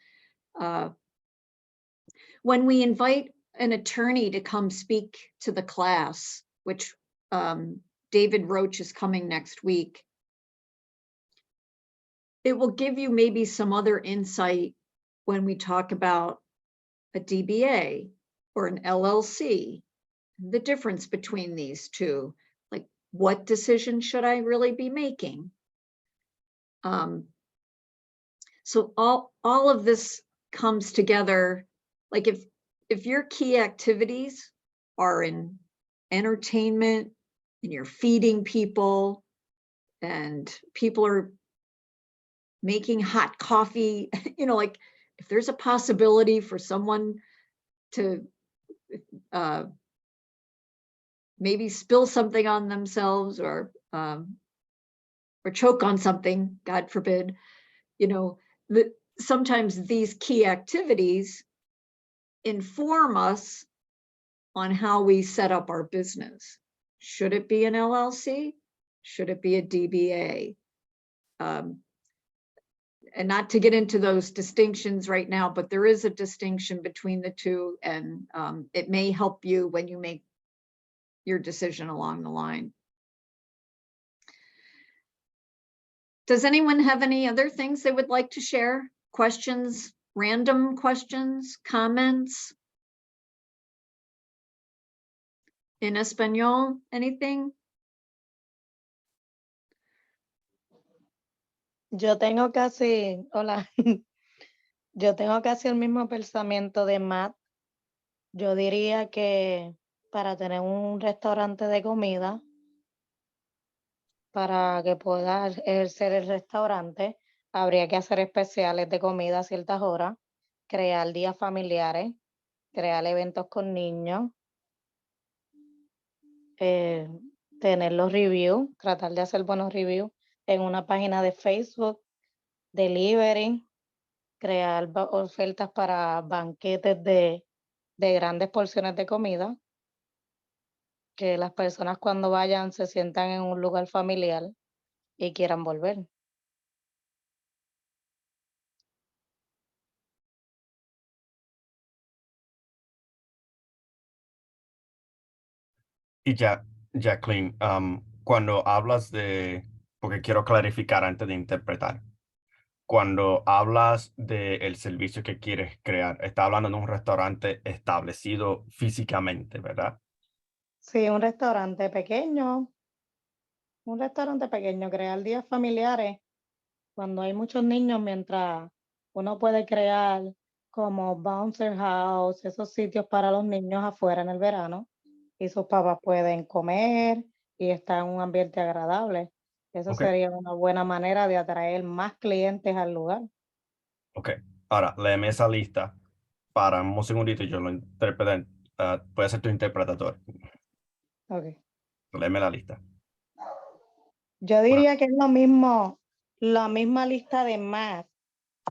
[SPEAKER 3] When we invite an attorney to come speak to the class, which David Roach is coming next week, it will give you maybe some other insight when we talk about a DBA or an LLC, the difference between these two, like what decision should I really be making? So all of this comes together, like if your key activities are in entertainment and you're feeding people and people are making hot coffee, like if there's a possibility for someone to maybe spill something on themselves or choke on something, God forbid, sometimes these key activities inform us on how we set up our business. Should it be an LLC? Should it be a DBA? And not to get into those distinctions right now, but there is a distinction between the two, and it may help you when you make your decision along the line. Does anyone have any other things they would like to share? Questions, random questions, comments? In Espanol, anything?
[SPEAKER 10] Yo tengo casi, hola, yo tengo casi el mismo pensamiento de Matt. Yo diría que para tener un restaurante de comida, para que pueda ejercer el restaurante, habría que hacer especiales de comida a ciertas horas, crear días familiares, crear eventos con niños, tener los reviews, tratar de hacer buenos reviews en una página de Facebook, delivery, crear ofertas para banquetes de grandes porciones de comida, que las personas cuando vayan se sientan en un lugar familiar y quieran volver.
[SPEAKER 7] Y ya, Jacqueline, cuando hablas de, porque quiero clarificar antes de interpretar, cuando hablas del servicio que quieres crear, está hablando de un restaurante establecido físicamente, ¿verdad?
[SPEAKER 10] Sí, un restaurante pequeño, crear días familiares cuando hay muchos niños, mientras uno puede crear como bouncer house, esos sitios para los niños afuera en el verano, y sus papás pueden comer y estar en un ambiente agradable. Eso
[SPEAKER 7] Ok.
[SPEAKER 10] sería una buena manera de atraer más clientes al lugar.
[SPEAKER 7] Ok, ahora léeme esa lista. Para un segundito y yo lo interpreto. Puede ser tu interpretador.
[SPEAKER 10] Ok.
[SPEAKER 7] Léeme la lista.
[SPEAKER 10] Yo diría que es lo mismo, la misma lista de más,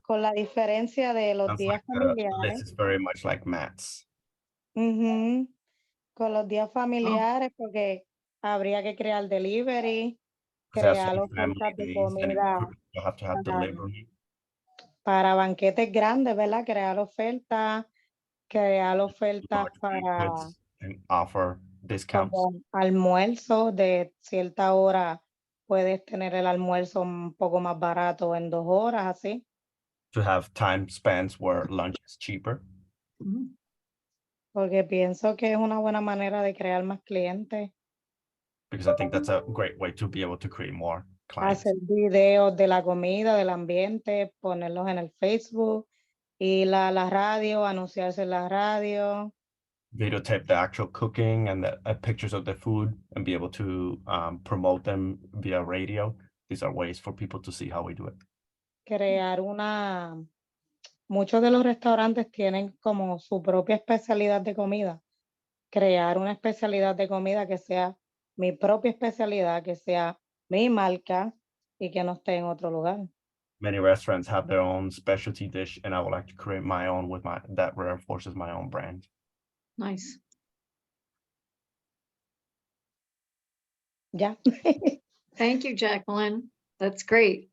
[SPEAKER 10] con la diferencia de los
[SPEAKER 7] Sounds
[SPEAKER 10] días
[SPEAKER 7] like the list
[SPEAKER 10] familiares.
[SPEAKER 7] is very much like Matt's.
[SPEAKER 10] Ujú. Con los días familiares, porque habría que crear delivery,
[SPEAKER 7] O sea, son
[SPEAKER 10] crear
[SPEAKER 7] family
[SPEAKER 10] ofertas de
[SPEAKER 7] days and
[SPEAKER 10] comida
[SPEAKER 7] you have to have
[SPEAKER 10] para,
[SPEAKER 7] delivery.
[SPEAKER 10] para banquetes grandes, ¿verdad? Crear ofertas
[SPEAKER 7] Large
[SPEAKER 10] para
[SPEAKER 7] banquets and offer discounts.
[SPEAKER 10] como almuerzo de cierta hora. Puedes tener el almuerzo un poco más barato en 2 horas, así.
[SPEAKER 7] To have time spans where lunch is cheaper.
[SPEAKER 10] Porque pienso que es una buena manera de crear más clientes.
[SPEAKER 7] Because I think that's a great way to be able to create more clients.
[SPEAKER 10] Hacer videos de la comida, del ambiente, ponerlos en el Facebook, ir a la radio, anunciarse en la radio.
[SPEAKER 7] Videotape the actual cooking and the pictures of the food and be able to promote them via radio. These are ways for people to see how we do it.
[SPEAKER 10] Crear muchos de los restaurantes tienen como su propia especialidad de comida. Crear una especialidad de comida que sea mi propia especialidad, que sea mi marca y que no esté en otro lugar.
[SPEAKER 7] Many restaurants have their own specialty dish, and I would like to create my own with that reinforces my own brand.
[SPEAKER 3] Nice.
[SPEAKER 10] Ya.
[SPEAKER 3] Thank you, Jacqueline. That's great.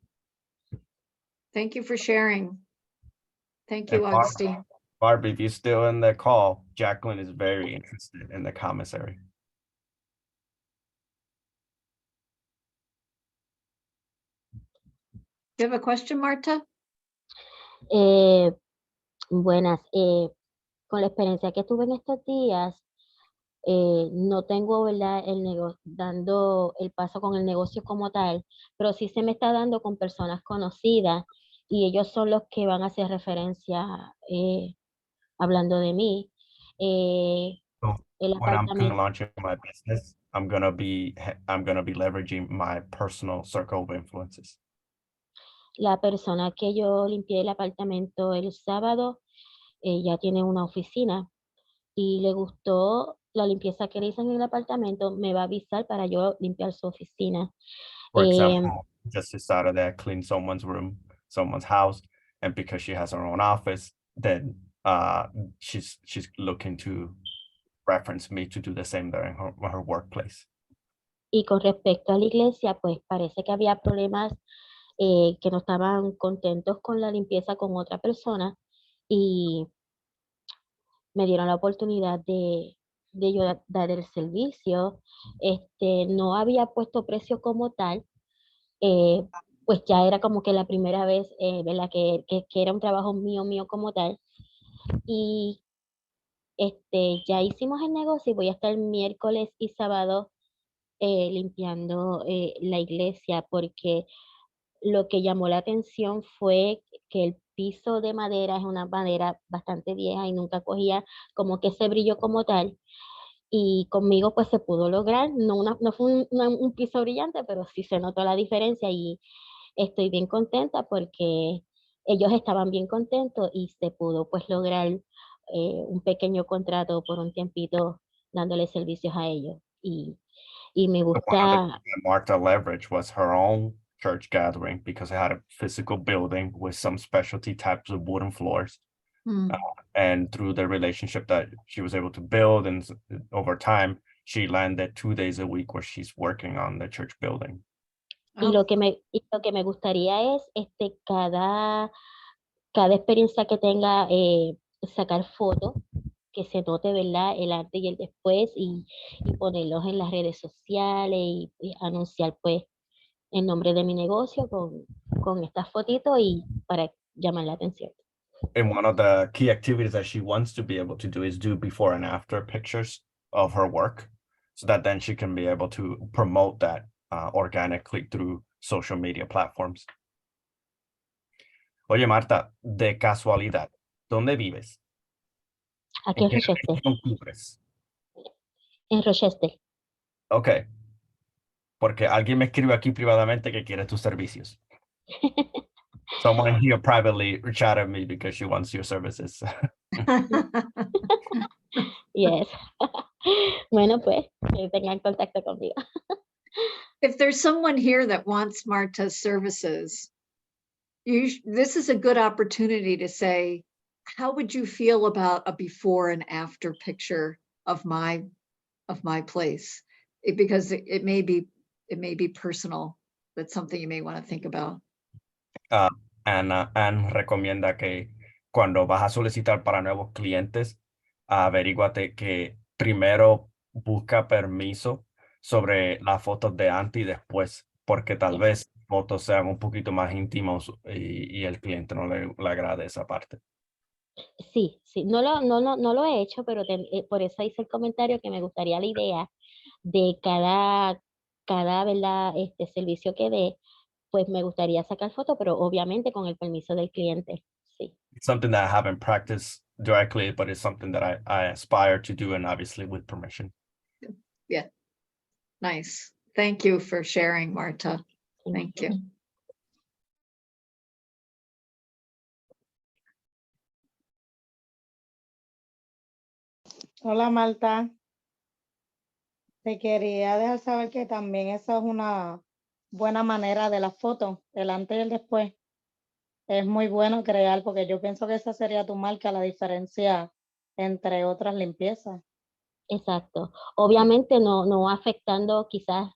[SPEAKER 3] Thank you for sharing. Thank you,
[SPEAKER 7] And Barbara-
[SPEAKER 3] Augustine.
[SPEAKER 7] Barbie, if you're still in the call, Jacqueline is very interested in the commissary.
[SPEAKER 3] You have a question, Marta?
[SPEAKER 2] Buenas, con la experiencia que tuve en estos días, no tengo, ¿verdad? Dando el paso con el negocio como tal, pero sí se me está dando con personas conocidas y ellos son los que van a hacer referencia hablando de mí.
[SPEAKER 7] So
[SPEAKER 2] El
[SPEAKER 7] when I'm
[SPEAKER 2] apartamento,
[SPEAKER 7] launching my business, I'm gonna be leveraging my personal circle of influences.
[SPEAKER 2] la persona que yo limpié el apartamento el sábado, ya tiene una oficina y le gustó la limpieza que le hice en el apartamento, me va a avisar para yo limpiar su oficina.
[SPEAKER 7] For
[SPEAKER 2] Em,
[SPEAKER 7] example, just decided to clean someone's room, someone's house, and because she has her own office, then she's looking to reference me to do the same there in her workplace.
[SPEAKER 2] Y con respecto a la iglesia, pues parece que había problemas, que no estaban contentos con la limpieza con otra persona y me dieron la oportunidad de yo dar el servicio. No había puesto precio como tal, pues ya era como que la primera vez, ¿verdad? Que era un trabajo mío como tal. Y ya hicimos el negocio y voy a estar miércoles y sábado limpiando la iglesia porque lo que llamó la atención fue que el piso de madera es una madera bastante vieja y nunca cogía como que ese brillo como tal. Y conmigo pues se pudo lograr, no fue un piso brillante, pero sí se notó la diferencia y estoy bien contenta porque ellos estaban bien contentos y se pudo pues lograr un pequeño contrato por un tiempito dándole servicios a ellos. Y me
[SPEAKER 7] One of the
[SPEAKER 2] gusta.
[SPEAKER 7] things that Marta leveraged was her own church gathering because it had a physical building with some specialty types of wooden floors.
[SPEAKER 3] Hmm.
[SPEAKER 7] And through the relationship that she was able to build and over time, she landed 2 days a week where she's working on the church building.
[SPEAKER 2] Y lo que me gustaría es cada experiencia que tenga, sacar fotos, que se note, ¿verdad? El antes y el después y ponerlos en las redes sociales y anunciar pues el nombre de mi negocio con estas fotitos y para llamar la atención.
[SPEAKER 7] And one of the key activities that she wants to be able to do is do before and after pictures of her work so that then she can be able to promote that organically through social media platforms. Oye, Marta, de casualidad, ¿dónde vives?
[SPEAKER 2] Aquí en
[SPEAKER 7] ¿En qué
[SPEAKER 2] Rochester.
[SPEAKER 7] región cubres?
[SPEAKER 2] En Rochester.
[SPEAKER 7] Ok, porque alguien me escribe aquí privadamente que quiere tus servicios. Someone here privately chatted me because she wants your services.
[SPEAKER 2] Yes. Bueno, pues, que tengan contacto conmigo.
[SPEAKER 3] If there's someone here that wants Marta's services, this is a good opportunity to say, how would you feel about a before and after picture of my place? Because it may be personal. That's something you may want to think about.
[SPEAKER 7] Anne recomienda que cuando vas a solicitar para nuevos clientes, averíguate que primero busca permiso sobre las fotos de antes y después, porque tal vez fotos sean un poquito más íntimos y el cliente no le agrade esa parte.
[SPEAKER 2] Sí, sí, no lo he hecho, pero por eso hice el comentario que me gustaría la idea de cada, ¿verdad? Servicio que dé, pues me gustaría sacar fotos, pero obviamente con el permiso del cliente. Sí.
[SPEAKER 7] It's something that I haven't practiced directly, but it's something that I aspire to do, and obviously with permission.
[SPEAKER 3] Yeah. Nice. Thank you for sharing, Marta. Thank you.
[SPEAKER 10] Hola Marta, te quería dejar saber que también esa es una buena manera de las fotos, el antes y el después. Es muy bueno crear porque yo pienso que esa sería tu marca, la diferencia entre otras limpiezas.
[SPEAKER 2] Exacto. Obviamente no afectando quizás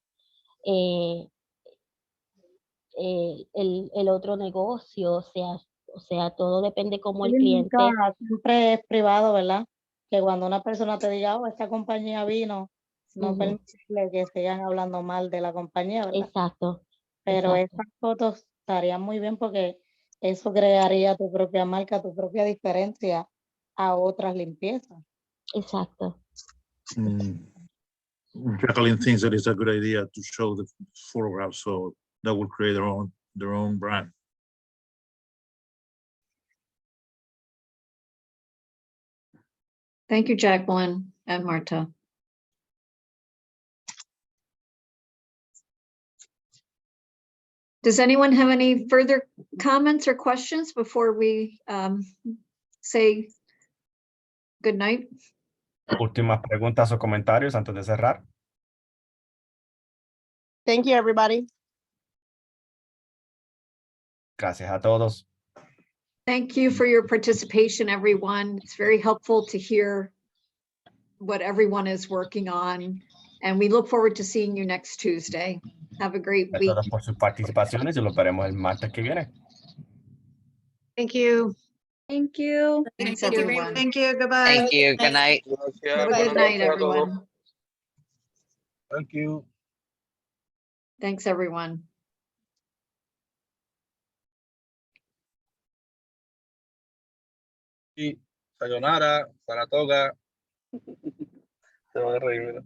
[SPEAKER 2] el otro negocio, o sea, todo depende como el cliente.
[SPEAKER 10] Siempre es privado, ¿verdad? Que cuando una persona te diga, oh, esta compañía vino, no permitirle que sigan hablando mal de la compañía, ¿verdad?
[SPEAKER 2] Exacto.
[SPEAKER 10] Pero
[SPEAKER 2] exacto.
[SPEAKER 10] estas fotos estarían muy bien porque eso crearía tu propia marca, tu propia diferencia a otras limpiezas.
[SPEAKER 2] Exacto.
[SPEAKER 9] Jacqueline thinks that it's a good idea to show the photographs, so that will create their own brand.
[SPEAKER 3] Thank you, Jacqueline and Marta. Does anyone have any further comments or questions before we say good night?
[SPEAKER 7] Últimas preguntas o comentarios antes de cerrar.
[SPEAKER 6] Thank you, everybody.
[SPEAKER 7] Gracias a todos.
[SPEAKER 3] Thank you for your participation, everyone. It's very helpful to hear what everyone is working on. And we look forward to seeing you next Tuesday. Have a great
[SPEAKER 7] A
[SPEAKER 3] week.
[SPEAKER 7] todos por sus participaciones y los veremos el martes que viene.
[SPEAKER 11] Thank you.
[SPEAKER 4] Thank you.
[SPEAKER 3] Thanks, everyone.
[SPEAKER 11] Thank you. Goodbye.
[SPEAKER 5] Thank you. Good night.
[SPEAKER 3] Have a good night, everyone.
[SPEAKER 8] Thank you.
[SPEAKER 3] Thanks, everyone.
[SPEAKER 8] Y sayonara, Saratoga. Se va a reír, mira.